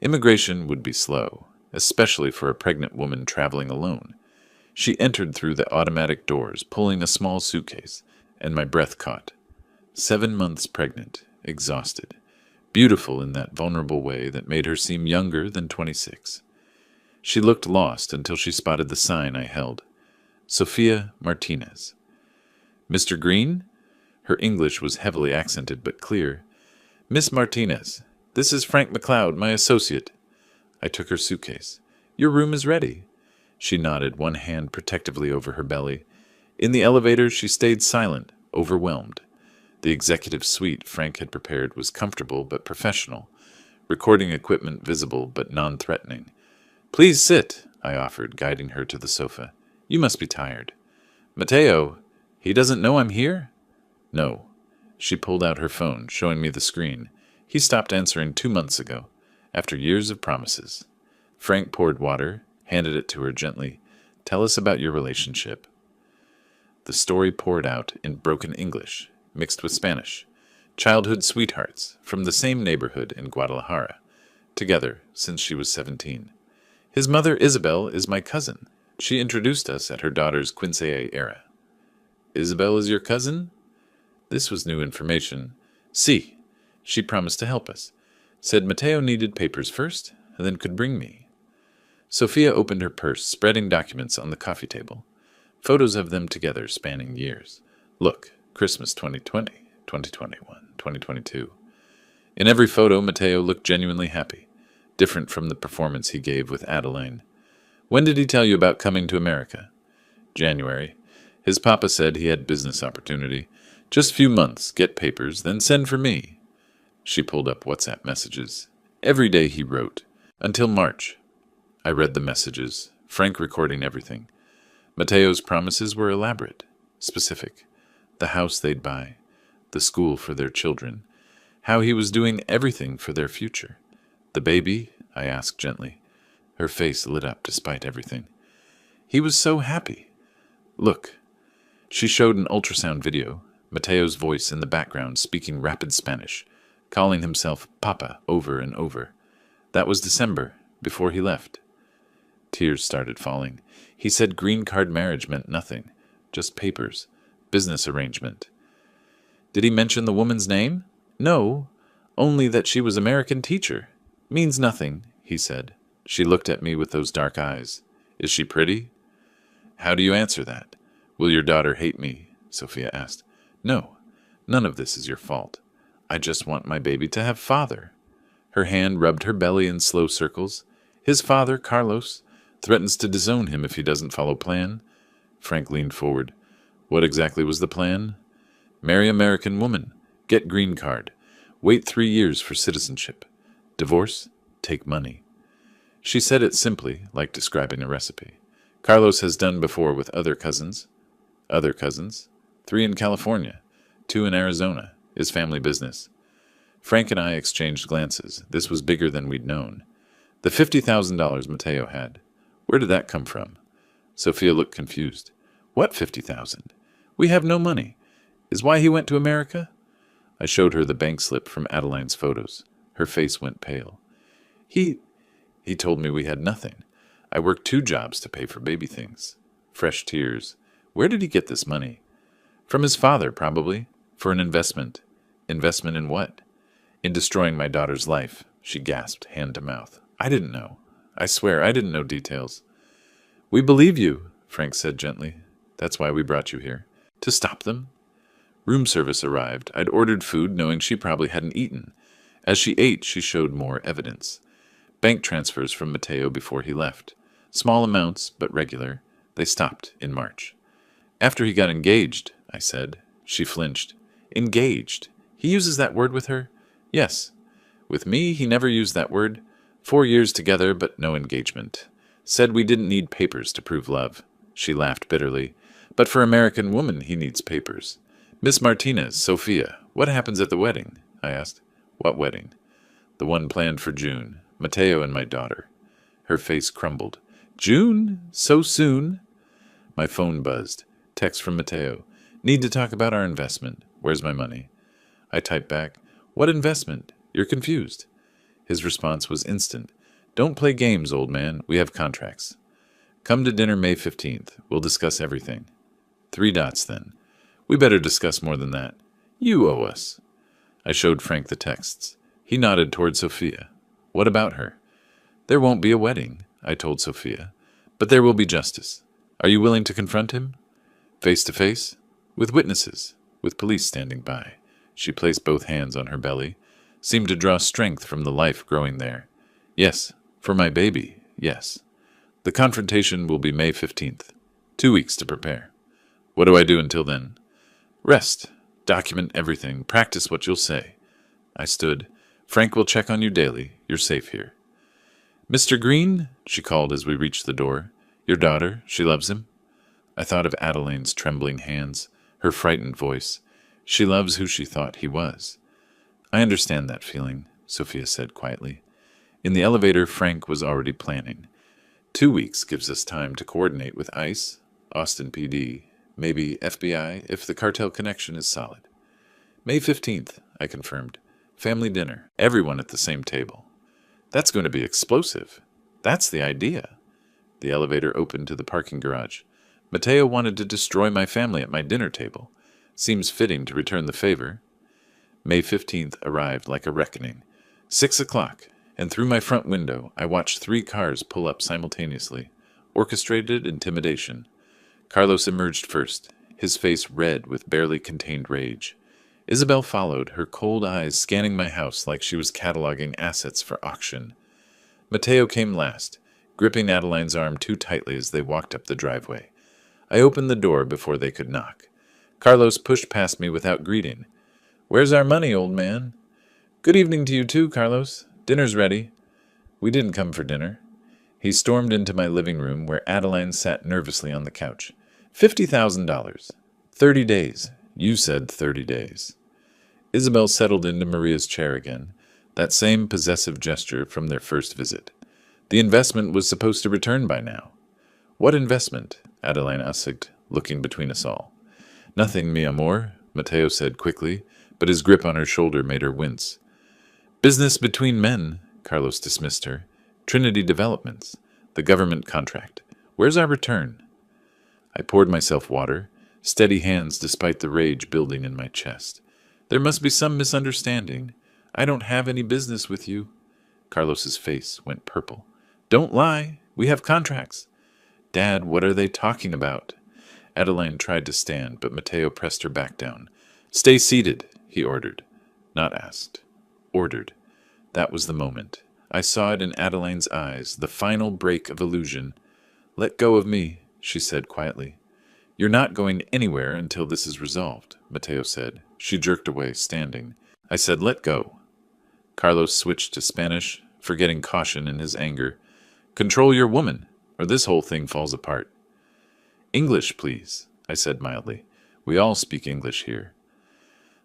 Immigration would be slow, especially for a pregnant woman traveling alone. She entered through the automatic doors, pulling a small suitcase, and my breath caught. 7 months pregnant, exhausted, beautiful in that vulnerable way that made her seem younger than 26. She looked lost until she spotted the sign I held. Sophia Martinez. Mr. Green? Her English was heavily accented but clear. Miss Martinez, this is Frank McLeod, my associate. I took her suitcase. Your room is ready. She nodded, one hand protectively over her belly. In the elevator, she stayed silent, overwhelmed. The executive suite Frank had prepared was comfortable but professional, recording equipment visible but non-threatening. Please sit, I offered, guiding her to the sofa. You must be tired. Mateo, he doesn't know I'm here? No. She pulled out her phone, showing me the screen. He stopped answering 2 months ago, after years of promises. Frank poured water, handed it to her gently. Tell us about your relationship. The story poured out in broken English, mixed with Spanish. Childhood sweethearts, from the same neighborhood in Guadalajara, together since she was 17. His mother, Isabel, is my cousin. She introduced us at her daughter's quinceañera era. Isabel is your cousin? This was new information. Si. She promised to help us. Said Mateo needed papers first, and then could bring me. Sophia opened her purse, spreading documents on the coffee table. Photos of them together spanning years. Look, Christmas 2020, 2021, 2022. In every photo, Mateo looked genuinely happy, different from the performance he gave with Adeline. When did he tell you about coming to America? January. His papa said he had business opportunity. Just few months, get papers, then send for me. She pulled up WhatsApp messages. Every day he wrote. Until March. I read the messages, Frank recording everything. Mateo's promises were elaborate, specific. The house they'd buy, the school for their children, how he was doing everything for their future. The baby? I asked gently. Her face lit up despite everything. He was so happy. Look. She showed an ultrasound video, Mateo's voice in the background speaking rapid Spanish, calling himself Papa over and over. That was December, before he left. Tears started falling. He said green card marriage meant nothing, just papers, business arrangement. Did he mention the woman's name? No, only that she was American teacher. Means nothing, he said. She looked at me with those dark eyes. Is she pretty? How do you answer that? Will your daughter hate me? Sophia asked. No, none of this is your fault. I just want my baby to have father. Her hand rubbed her belly in slow circles. His father, Carlos, threatens to disown him if he doesn't follow plan. Frank leaned forward. What exactly was the plan? Marry American woman. Get green card. Wait 3 years for citizenship. Divorce. Take money. She said it simply, like describing a recipe. Carlos has done before with other cousins. Other cousins? 3 in California. 2 in Arizona. His family business. Frank and I exchanged glances. This was bigger than we'd known. The $50,000 Mateo had. Where did that come from? Sophia looked confused. What 50,000? We have no money. Is why he went to America? I showed her the bank slip from Adeline's photos. Her face went pale. He told me we had nothing. I worked 2 jobs to pay for baby things. Fresh tears. Where did he get this money? From his father, probably. For an investment. Investment in what? In destroying my daughter's life, she gasped, hand to mouth. I didn't know. I swear, I didn't know details. We believe you, Frank said gently. That's why we brought you here. To stop them? Room service arrived. I'd ordered food, knowing she probably hadn't eaten. As she ate, she showed more evidence. Bank transfers from Mateo before he left. Small amounts, but regular. They stopped in March. After he got engaged, I said. She flinched. Engaged? He uses that word with her? Yes. With me, he never used that word. 4 years together, but no engagement. Said we didn't need papers to prove love. She laughed bitterly. But for American woman, he needs papers. Miss Martinez, Sophia, what happens at the wedding? I asked. What wedding? The one planned for June. Mateo and my daughter. Her face crumbled. June? So soon? My phone buzzed. Text from Mateo. Need to talk about our investment. Where's my money? I typed back. What investment? You're confused. His response was instant. Don't play games, old man. We have contracts. Come to dinner May 15th. We'll discuss everything. 3 dots then. We better discuss more than that. You owe us. I showed Frank the texts. He nodded toward Sophia. What about her? There won't be a wedding, I told Sophia. But there will be justice. Are you willing to confront him? Face to face? With witnesses. With police standing by. She placed both hands on her belly. Seemed to draw strength from the life growing there. Yes, for my baby, yes. The confrontation will be May 15th. 2 weeks to prepare. What do I do until then? Rest. Document everything. Practice what you'll say. I stood. Frank will check on you daily. You're safe here. Mr. Green, she called as we reached the door. Your daughter, she loves him? I thought of Adeline's trembling hands, her frightened voice. She loves who she thought he was. I understand that feeling, Sophia said quietly. In the elevator, Frank was already planning. 2 weeks gives us time to coordinate with ICE, Austin PD, maybe FBI if the cartel connection is solid. May 15th, I confirmed. Family dinner. Everyone at the same table. That's going to be explosive. That's the idea. The elevator opened to the parking garage. Mateo wanted to destroy my family at my dinner table. Seems fitting to return the favor. May 15th arrived like a reckoning. 6 o'clock, and through my front window I watched 3 cars pull up simultaneously. Orchestrated intimidation. Carlos emerged first, his face red with barely contained rage. Isabel followed, her cold eyes scanning my house like she was cataloging assets for auction. Mateo came last, gripping Adeline's arm too tightly as they walked up the driveway. I opened the door before they could knock. Carlos pushed past me without greeting. Where's our money, old man? Good evening to you too, Carlos. Dinner's ready. We didn't come for dinner. He stormed into my living room where Adeline sat nervously on the couch. $50,000. 30 days. You said 30 days. Isabel settled into Maria's chair again, that same possessive gesture from their first visit. The investment was supposed to return by now. What investment? Adeline asked, looking between us all. Nothing, mi amor, Mateo said quickly, but his grip on her shoulder made her wince. Business between men, Carlos dismissed her. Trinity Developments. The government contract. Where's our return? I poured myself water, steady hands despite the rage building in my chest. There must be some misunderstanding. I don't have any business with you. Carlos's face went purple. Don't lie. We have contracts. Dad, what are they talking about? Adeline tried to stand, but Mateo pressed her back down. Stay seated, he ordered. Not asked. Ordered. That was the moment. I saw it in Adeline's eyes, the final break of illusion. Let go of me, she said quietly. You're not going anywhere until this is resolved, Mateo said. She jerked away, standing. I said, let go. Carlos switched to Spanish, forgetting caution in his anger. Control your woman, or this whole thing falls apart. English, please, I said mildly. We all speak English here.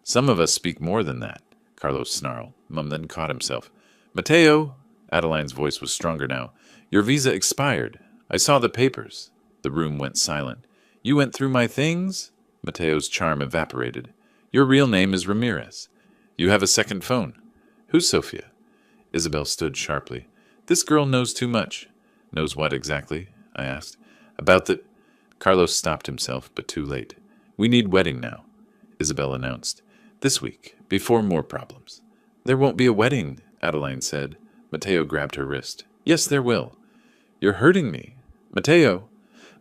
Some of us speak more than that, Carlos snarled, then caught himself. Mateo, Adeline's voice was stronger now. Your visa expired. I saw the papers. The room went silent. You went through my things? Mateo's charm evaporated. Your real name is Ramirez. You have a second phone. Who's Sophia? Isabel stood sharply. This girl knows too much. Knows what exactly? I asked. About the... Carlos stopped himself, but too late. We need wedding now, Isabel announced. This week, before more problems. There won't be a wedding, Adeline said. Mateo grabbed her wrist. Yes, there will. You're hurting me. Mateo.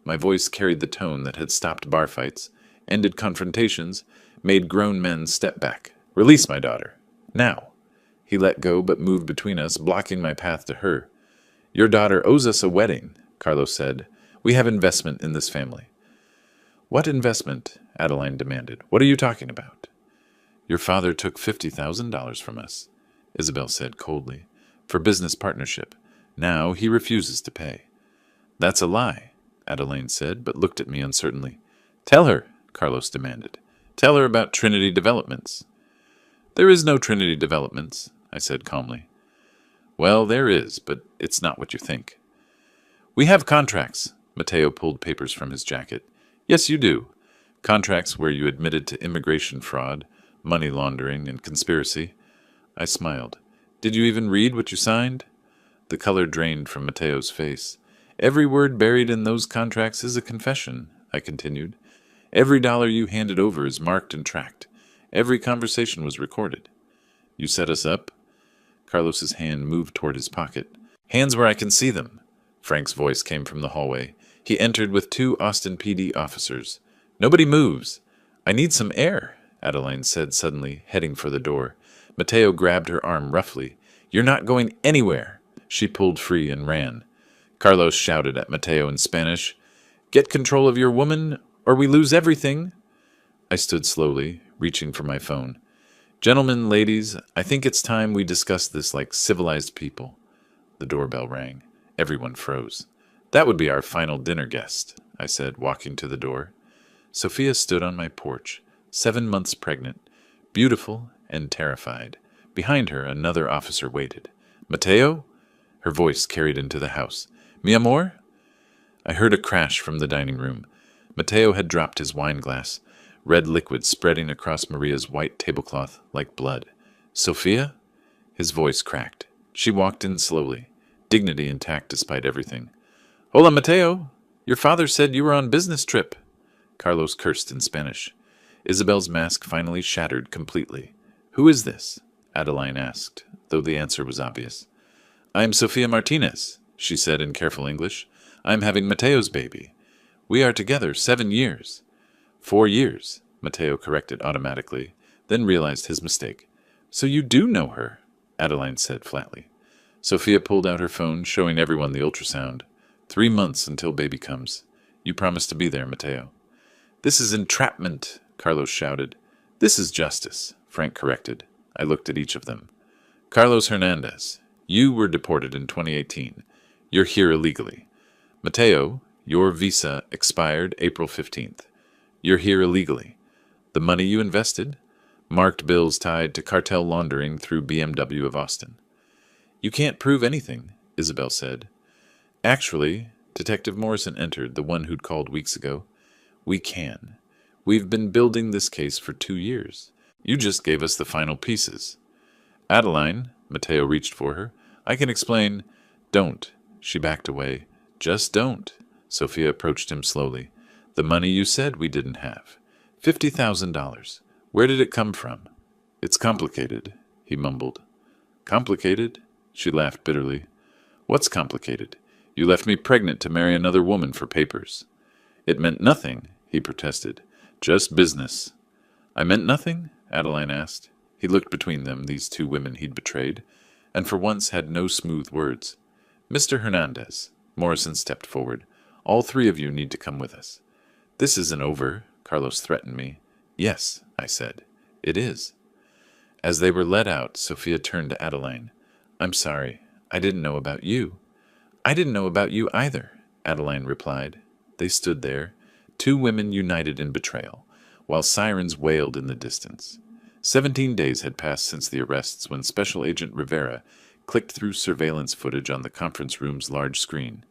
My voice carried the tone that had stopped bar fights, ended confrontations, made grown men step back. Release my daughter. Now. He let go but moved between us, blocking my path to her. Your daughter owes us a wedding, Carlos said. We have investment in this family. What investment? Adeline demanded. What are you talking about? Your father took $50,000 from us, Isabel said coldly, for business partnership. Now he refuses to pay. That's a lie, Adeline said, but looked at me uncertainly. Tell her, Carlos demanded. Tell her about Trinity Developments. There is no Trinity Developments, I said calmly. Well, there is, but it's not what you think. We have contracts. Mateo pulled papers from his jacket. Yes, you do. Contracts where you admitted to immigration fraud, money laundering, and conspiracy. I smiled. Did you even read what you signed? The color drained from Mateo's face. Every word buried in those contracts is a confession, I continued. Every dollar you handed over is marked and tracked. Every conversation was recorded. You set us up? Carlos's hand moved toward his pocket. Hands where I can see them. Frank's voice came from the hallway. He entered with 2 Austin PD officers. Nobody moves. I need some air, Adeline said suddenly, heading for the door. Mateo grabbed her arm roughly. You're not going anywhere. She pulled free and ran. Carlos shouted at Mateo in Spanish, Get control of your woman, or we lose everything. I stood slowly, reaching for my phone. Gentlemen, ladies, I think it's time we discuss this like civilized people. The doorbell rang. Everyone froze. That would be our final dinner guest, I said, walking to the door. Sophia stood on my porch, 7 months pregnant, beautiful and terrified. Behind her, another officer waited. Mateo? Her voice carried into the house. Mi amor? I heard a crash from the dining room. Mateo had dropped his wine glass, red liquid spreading across Maria's white tablecloth like blood. Sophia? His voice cracked. She walked in slowly, dignity intact despite everything. Hola, Mateo. Your father said you were on business trip. Carlos cursed in Spanish. Isabel's mask finally shattered completely. Who is this? Adeline asked, though the answer was obvious. I am Sofia Martinez, she said in careful English. I am having Mateo's baby. We are together 7 years. 4 years, Mateo corrected automatically, then realized his mistake. So you do know her, Adeline said flatly. Sophia pulled out her phone, showing everyone the ultrasound. 3 months until baby comes. You promised to be there, Mateo. This is entrapment, Carlos shouted. This is justice, Frank corrected. I looked at each of them. Carlos Hernandez, you were deported in 2018. You're here illegally. Mateo, your visa expired April 15th. You're here illegally. The money you invested? Marked bills tied to cartel laundering through BMW of Austin. You can't prove anything, Isabel said. Actually, Detective Morrison entered, the one who'd called weeks ago. We can. We've been building this case for 2 years. You just gave us the final pieces. Adeline, Mateo reached for her. I can explain. Don't. She backed away. Just don't. Sophia approached him slowly. The money you said we didn't have. $50,000. Where did it come from? It's complicated, he mumbled. Complicated? She laughed bitterly. What's complicated? You left me pregnant to marry another woman for papers. It meant nothing, he protested. Just business. I meant nothing? Adeline asked. He looked between them, these 2 women he'd betrayed, and for once had no smooth words. Mr. Hernandez, Morrison stepped forward. All 3 of you need to come with us. This isn't over, Carlos threatened me. Yes, I said. It is. As they were led out, Sophia turned to Adeline. I'm sorry. I didn't know about you. I didn't know about you either, Adeline replied. They stood there, 2 women united in betrayal, while sirens wailed in the distance. 17 days had passed since the arrests when Special Agent Rivera clicked through surveillance footage on the conference room's large screen.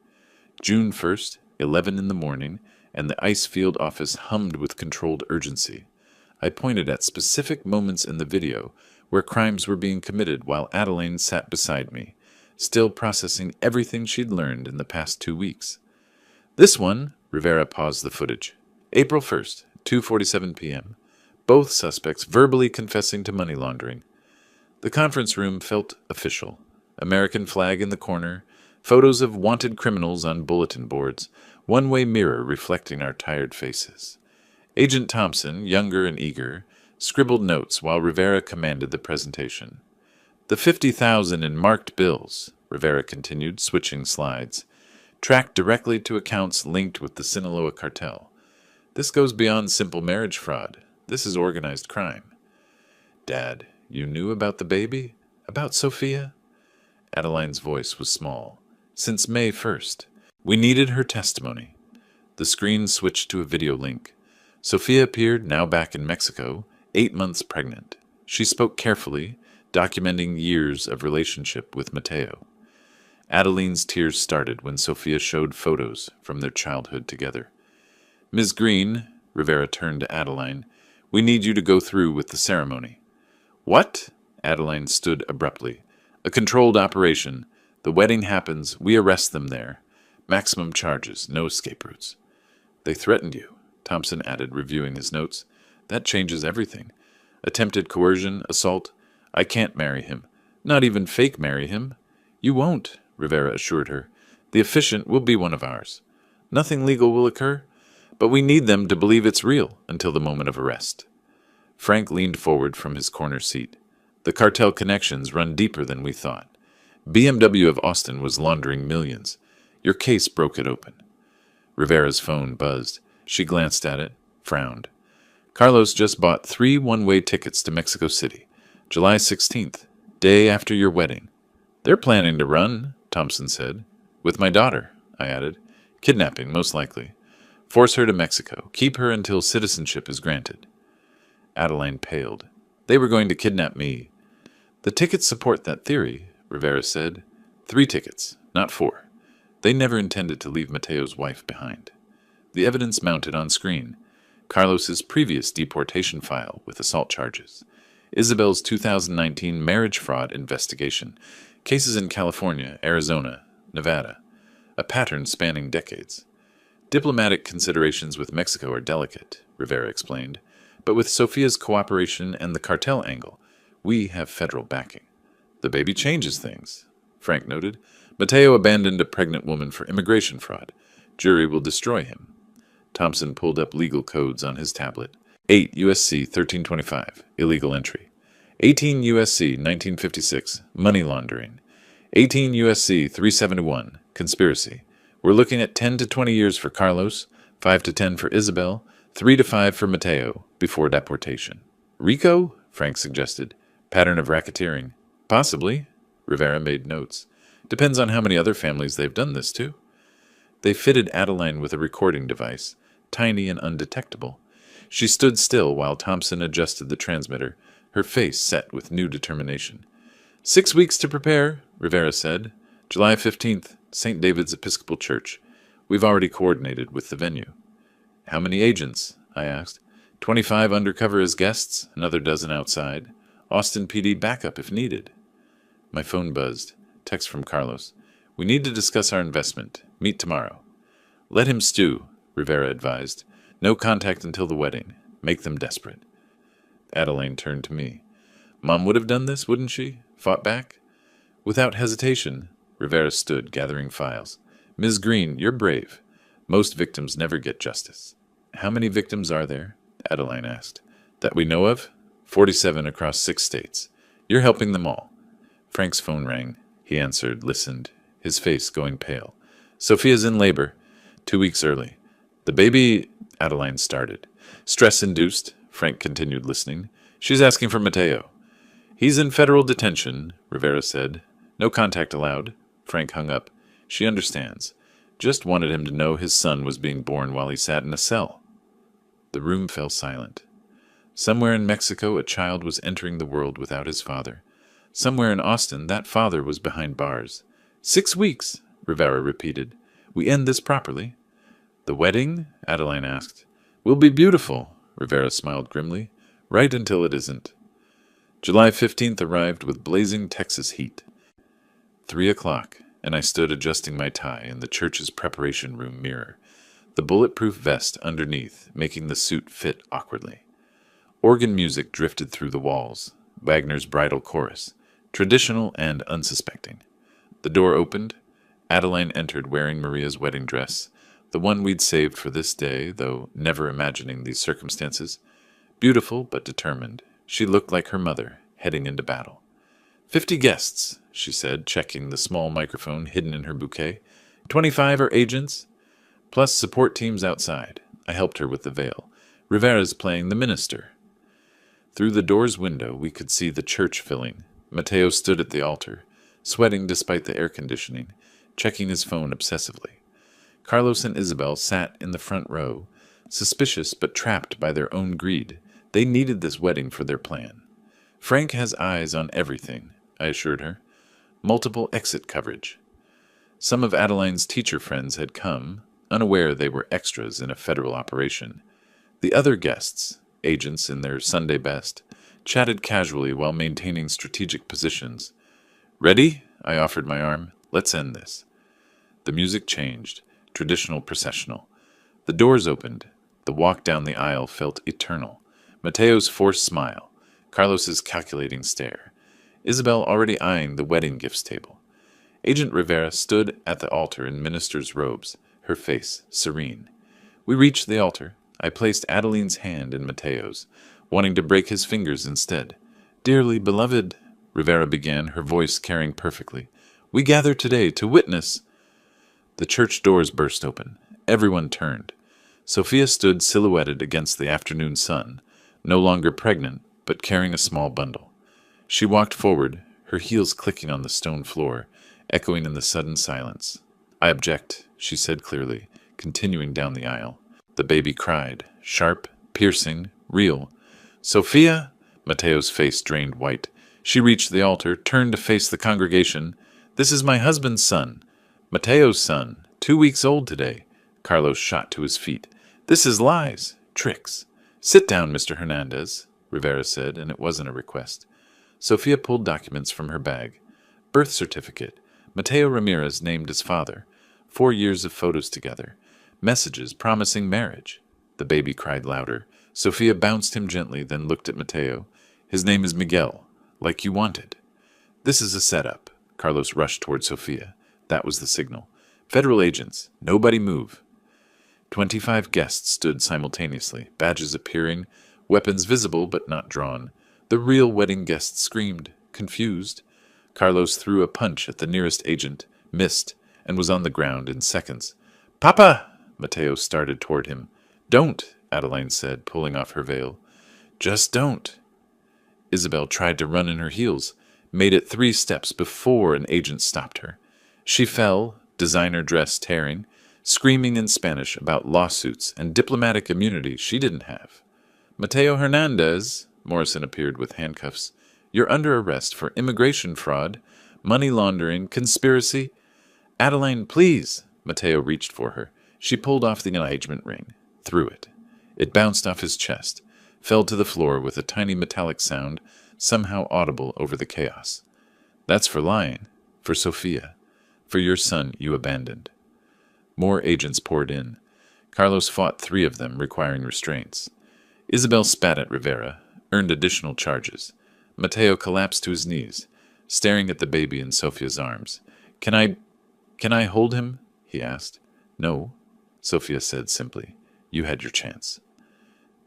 June 1st, 11 in the morning, and the ice field office hummed with controlled urgency. I pointed at specific moments in the video where crimes were being committed while Adeline sat beside me, still processing everything she'd learned in the past 2 weeks. This one, Rivera paused the footage. April 1st, 2:47 p.m. Both suspects verbally confessing to money laundering. The conference room felt official. American flag in the corner, photos of wanted criminals on bulletin boards, one-way mirror reflecting our tired faces. Agent Thompson, younger and eager, scribbled notes while Rivera commanded the presentation. The 50,000 in marked bills, Rivera continued, switching slides, tracked directly to accounts linked with the Sinaloa cartel. This goes beyond simple marriage fraud. This is organized crime. Dad, you knew about the baby? About Sophia? Adeline's voice was small. Since May 1st. We needed her testimony. The screen switched to a video link. Sophia appeared, now back in Mexico, 8 months pregnant. She spoke carefully, documenting years of relationship with Mateo. Adeline's tears started when Sophia showed photos from their childhood together. Ms. Green, Rivera turned to Adeline, we need you to go through with the ceremony. What? Adeline stood abruptly. A controlled operation. The wedding happens, we arrest them there. Maximum charges, no escape routes. They threatened you, Thompson added, reviewing his notes. That changes everything. Attempted coercion, assault. I can't marry him. Not even fake marry him. You won't, Rivera assured her. The officiant will be one of ours. Nothing legal will occur, but we need them to believe it's real until the moment of arrest. Frank leaned forward from his corner seat. The cartel connections run deeper than we thought. BMW of Austin was laundering millions. Your case broke it open. Rivera's phone buzzed. She glanced at it, frowned. Carlos just bought 3 one-way tickets to Mexico City, July 16th, day after your wedding. They're planning to run, Thompson said. With my daughter, I added. Kidnapping, most likely. Force her to Mexico. Keep her until citizenship is granted. Adeline paled. They were going to kidnap me. The tickets support that theory, Rivera said. 3 tickets, not 4. They never intended to leave Mateo's wife behind. The evidence mounted on screen. Carlos's previous deportation file with assault charges. Isabel's 2019 marriage fraud investigation. Cases in California, Arizona, Nevada. A pattern spanning decades. Diplomatic considerations with Mexico are delicate, Rivera explained. But with Sophia's cooperation and the cartel angle, we have federal backing. The baby changes things, Frank noted. Mateo abandoned a pregnant woman for immigration fraud. Jury will destroy him. Thompson pulled up legal codes on his tablet. 8 U.S.C. 1325, illegal entry. 18 U.S.C. 1956, money laundering. 18 U.S.C. 371, conspiracy. We're looking at 10 to 20 years for Carlos, 5 to 10 for Isabel, 3 to 5 for Mateo, before deportation. Rico? Frank suggested. Pattern of racketeering. Possibly. Rivera made notes. Depends on how many other families they've done this to. They fitted Adeline with a recording device, tiny and undetectable. She stood still while Thompson adjusted the transmitter, her face set with new determination. 6 weeks to prepare, Rivera said. July 15th, St. David's Episcopal Church. We've already coordinated with the venue. How many agents? I asked. 25 undercover as guests, another dozen outside. Austin PD backup if needed. My phone buzzed. Text from Carlos. We need to discuss our investment. Meet tomorrow. Let him stew, Rivera advised. No contact until the wedding. Make them desperate. Adeline turned to me. Mom would have done this, wouldn't she? Fought back? Without hesitation, Rivera stood, gathering files. Ms. Green, you're brave. Most victims never get justice. How many victims are there? Adeline asked. That we know of? 47 across 6 states. You're helping them all. Frank's phone rang. He answered, listened, his face going pale. Sophia's in labor. 2 weeks early. The baby, Adeline started. Stress-induced, Frank continued listening. She's asking for Mateo. He's in federal detention, Rivera said. No contact allowed. Frank hung up. She understands. Just wanted him to know his son was being born while he sat in a cell. The room fell silent. Somewhere in Mexico, a child was entering the world without his father. Somewhere in Austin, that father was behind bars. 6 weeks, Rivera repeated. We end this properly. The wedding? Adeline asked. Will be beautiful, Rivera smiled grimly. Right until it isn't. July 15th arrived with blazing Texas heat. 3 o'clock, and I stood adjusting my tie in the church's preparation room mirror, the bulletproof vest underneath making the suit fit awkwardly. Organ music drifted through the walls, Wagner's bridal chorus, traditional and unsuspecting. The door opened. Adeline entered wearing Maria's wedding dress, the one we'd saved for this day, though never imagining these circumstances. Beautiful but determined, she looked like her mother, heading into battle. 50 guests, she said, checking the small microphone hidden in her bouquet. 25 are agents, plus support teams outside. I helped her with the veil. Rivera's playing the minister. Through the door's window, we could see the church filling. Mateo stood at the altar, sweating despite the air conditioning, checking his phone obsessively. Carlos and Isabel sat in the front row, suspicious but trapped by their own greed. They needed this wedding for their plan. Frank has eyes on everything, I assured her. Multiple exit coverage. Some of Adeline's teacher friends had come, unaware they were extras in a federal operation. The other guests, agents in their Sunday best, chatted casually while maintaining strategic positions. Ready? I offered my arm. Let's end this. The music changed, traditional processional. The doors opened. The walk down the aisle felt eternal. Mateo's forced smile, Carlos's calculating stare, Isabel already eyeing the wedding gifts table. Agent Rivera stood at the altar in minister's robes, her face serene. We reached the altar. I placed Adeline's hand in Mateo's, wanting to break his fingers instead. Dearly beloved, Rivera began, her voice carrying perfectly, we gather today to witness. The church doors burst open. Everyone turned. Sophia stood silhouetted against the afternoon sun, no longer pregnant, but carrying a small bundle. She walked forward, her heels clicking on the stone floor, echoing in the sudden silence. I object, she said clearly, continuing down the aisle. The baby cried, sharp, piercing, real. Sophia? Mateo's face drained white. She reached the altar, turned to face the congregation. This is my husband's son. Mateo's son, 2 weeks old today. Carlos shot to his feet. This is lies, tricks. Sit down, Mr. Hernandez, Rivera said, and it wasn't a request. Sophia pulled documents from her bag. Birth certificate. Mateo Ramirez named his father. 4 years of photos together. Messages promising marriage. The baby cried louder. Sophia bounced him gently, then looked at Mateo. His name is Miguel, like you wanted. This is a setup. Carlos rushed toward Sophia. That was the signal. Federal agents. Nobody move. 25 guests stood simultaneously, badges appearing, weapons visible but not drawn. The real wedding guests screamed, confused. Carlos threw a punch at the nearest agent, missed, and was on the ground in seconds. Papa! Mateo started toward him. Don't, Adeline said, pulling off her veil. Just don't. Isabel tried to run in her heels, made it 3 steps before an agent stopped her. She fell, designer dress tearing, screaming in Spanish about lawsuits and diplomatic immunity she didn't have. Mateo Hernandez, Morrison appeared with handcuffs. You're under arrest for immigration fraud, money laundering, conspiracy. Adeline, please. Mateo reached for her. She pulled off the engagement ring, threw it. It bounced off his chest, fell to the floor with a tiny metallic sound, somehow audible over the chaos. That's for lying, for Sophia, for your son you abandoned. More agents poured in. Carlos fought 3 of them, requiring restraints. Isabel spat at Rivera, earned additional charges. Mateo collapsed to his knees, staring at the baby in Sophia's arms. Can I hold him? He asked. No, Sophia said simply. You had your chance.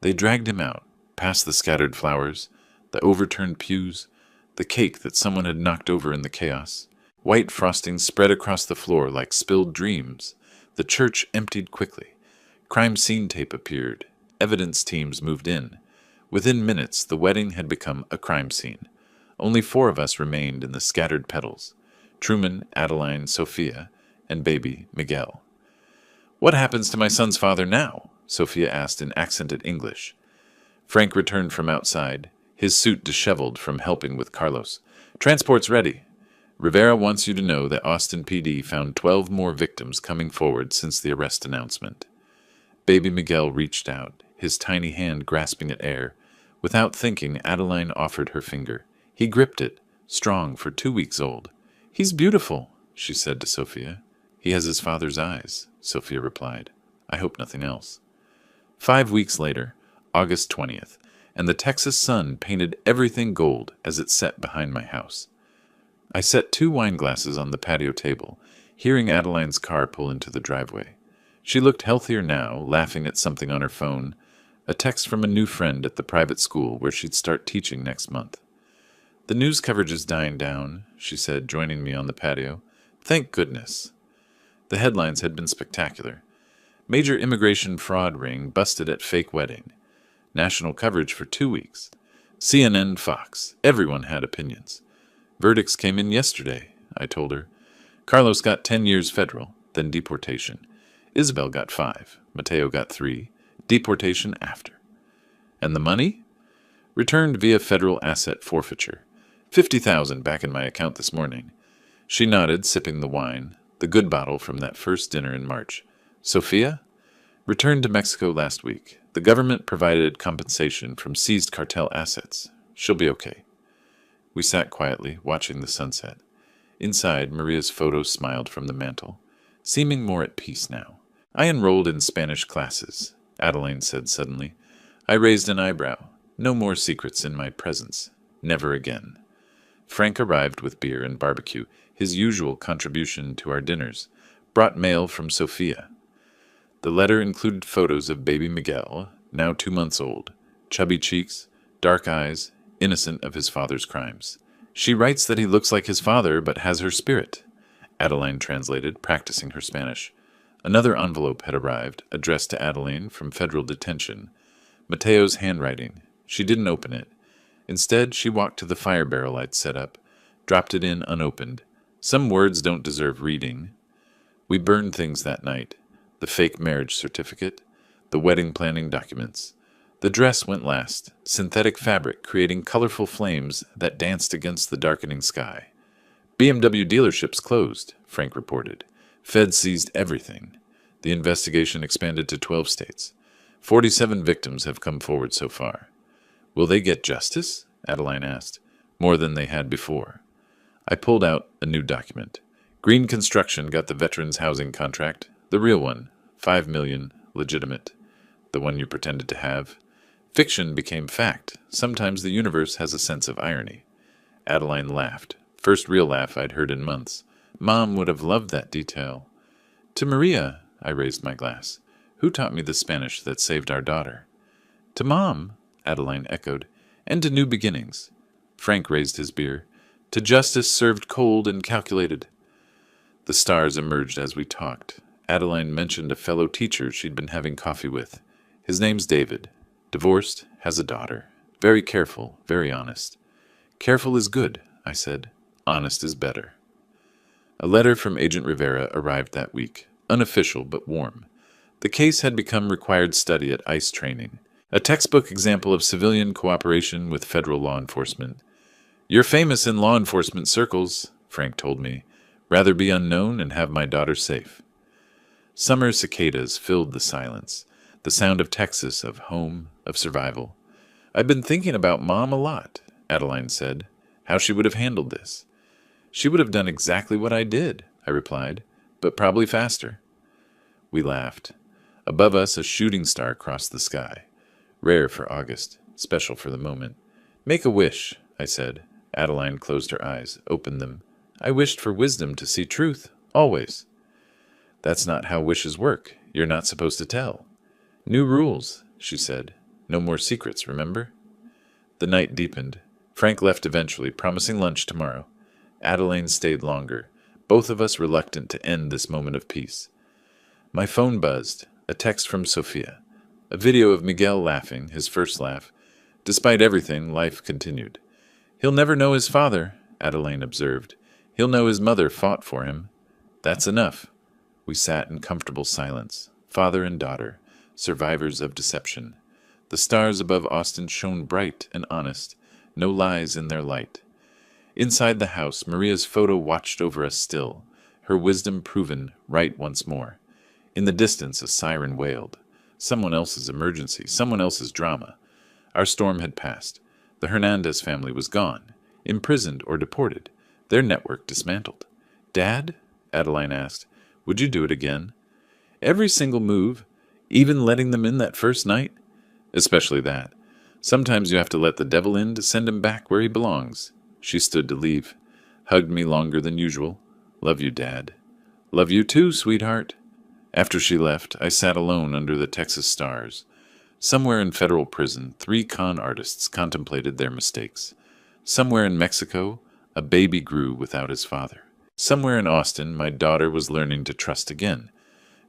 They dragged him out, past the scattered flowers, the overturned pews, the cake that someone had knocked over in the chaos. White frosting spread across the floor like spilled dreams. The church emptied quickly. Crime scene tape appeared. Evidence teams moved in. Within minutes, the wedding had become a crime scene. Only 4 of us remained in the scattered petals. Truman, Adeline, Sophia, and baby Miguel. What happens to my son's father now? Sophia asked in accented English. Frank returned from outside. his suit disheveled from helping with Carlos. "Transport's ready. Rivera wants you to know that Austin PD found 12 more victims coming forward since the arrest announcement." Baby Miguel reached out, his tiny hand grasping at air. Without thinking, Adeline offered her finger. He gripped it, strong for 2 weeks old. "He's beautiful," she said to Sophia. "He has his father's eyes," Sophia replied. "I hope nothing else." 5 weeks later, August 20th, and the Texas sun painted everything gold as it set behind my house. I set 2 wine glasses on the patio table, hearing Adeline's car pull into the driveway. She looked healthier now, laughing at something on her phone, a text from a new friend at the private school where she'd start teaching next month. "The news coverage is dying down," she said, joining me on the patio. "Thank goodness." The headlines had been spectacular. Major immigration fraud ring busted at fake wedding. National coverage for 2 weeks. CNN, Fox, everyone had opinions. Verdicts came in yesterday, I told her. Carlos got 10 years federal, then deportation. Isabel got 5, Mateo got 3, deportation after. And the money? Returned via federal asset forfeiture. $50,000 back in my account this morning. She nodded, sipping the wine, the good bottle from that first dinner in March. Sophia? Returned to Mexico last week. The government provided compensation from seized cartel assets. She'll be okay. We sat quietly, watching the sunset. Inside, Maria's photo smiled from the mantel, seeming more at peace now. "I enrolled in Spanish classes," Adeline said suddenly. I raised an eyebrow. No more secrets in my presence. Never again. Frank arrived with beer and barbecue, his usual contribution to our dinners, brought mail from Sophia. The letter included photos of baby Miguel, now 2 months old, chubby cheeks, dark eyes, innocent of his father's crimes. "She writes that he looks like his father but has her spirit," Adeline translated, practicing her Spanish. Another envelope had arrived, addressed to Adeline from federal detention. Mateo's handwriting. She didn't open it. Instead, she walked to the fire barrel I'd set up, dropped it in unopened. Some words don't deserve reading. We burned things that night. The fake marriage certificate, the wedding planning documents. The dress went last, synthetic fabric creating colorful flames that danced against the darkening sky. "BMW dealerships closed," Frank reported. "Feds seized everything." The investigation expanded to 12 states. 47 victims have come forward so far. "Will they get justice?" Adeline asked. "More than they had before." I pulled out a new document. Green Construction got the veterans' housing contract, the real one, $5 million, legitimate, the one you pretended to have. Fiction became fact. Sometimes the universe has a sense of irony. Adeline laughed, first real laugh I'd heard in months. Mom would have loved that detail. "To Maria," I raised my glass. "Who taught me the Spanish that saved our daughter?" "To Mom," Adeline echoed, "and to new beginnings." Frank raised his beer. "To justice served cold and calculated." The stars emerged as we talked. Adeline mentioned a fellow teacher she'd been having coffee with. His name's David. Divorced, has a daughter. Very careful, very honest. "Careful is good," I said. "Honest is better." A letter from Agent Rivera arrived that week, unofficial but warm. The case had become required study at ICE training, a textbook example of civilian cooperation with federal law enforcement. "You're famous in law enforcement circles," Frank told me. "Rather be unknown and have my daughter safe." Summer cicadas filled the silence, the sound of Texas, of home, of survival. "I've been thinking about Mom a lot," Adeline said, "how she would have handled this." "She would have done exactly what I did," I replied, "but probably faster." We laughed. Above us, a shooting star crossed the sky. Rare for August, special for the moment. "Make a wish," I said. Adeline closed her eyes, opened them. "I wished for wisdom to see truth, always." "That's not how wishes work. You're not supposed to tell." "New rules," she said. "No more secrets, remember?" The night deepened. Frank left eventually, promising lunch tomorrow. Adeline stayed longer, both of us reluctant to end this moment of peace. My phone buzzed, a text from Sophia, a video of Miguel laughing, his first laugh. Despite everything, life continued. "He'll never know his father," Adeline observed. "He'll know his mother fought for him." That's enough. We sat in comfortable silence, father and daughter, survivors of deception. The stars above Austin shone bright and honest. no lies in their light. Inside the house, Maria's photo watched over us still, her wisdom proven right once more. In the distance, a siren wailed. Someone else's emergency, someone else's drama. Our storm had passed. The Hernandez family was gone, imprisoned or deported, their network dismantled. "Dad?" Adeline asked. "Would you do it again?" "Every single move, even letting them in that first night?" "Especially that. Sometimes you have to let the devil in to send him back where he belongs." She stood to leave, hugged me longer than usual. "Love you, Dad." "Love you too, sweetheart." After she left, I sat alone under the Texas stars. Somewhere in federal prison, 3 con artists contemplated their mistakes. Somewhere in Mexico, a baby grew without his father. Somewhere in Austin, my daughter was learning to trust again.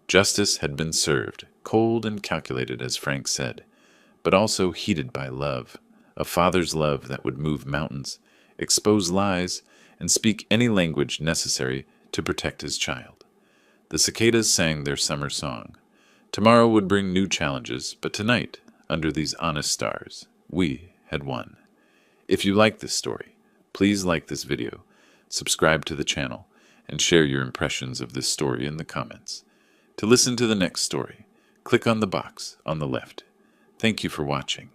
Justice had been served, cold and calculated, as Frank said, but also heated by love, a father's love that would move mountains, expose lies, and speak any language necessary to protect his child. The cicadas sang their summer song. Tomorrow would bring new challenges, but tonight, under these honest stars, we had won. If you like this story, please like this video, subscribe to the channel, and share your impressions of this story in the comments. To listen to the next story, click on the box on the left. Thank you for watching.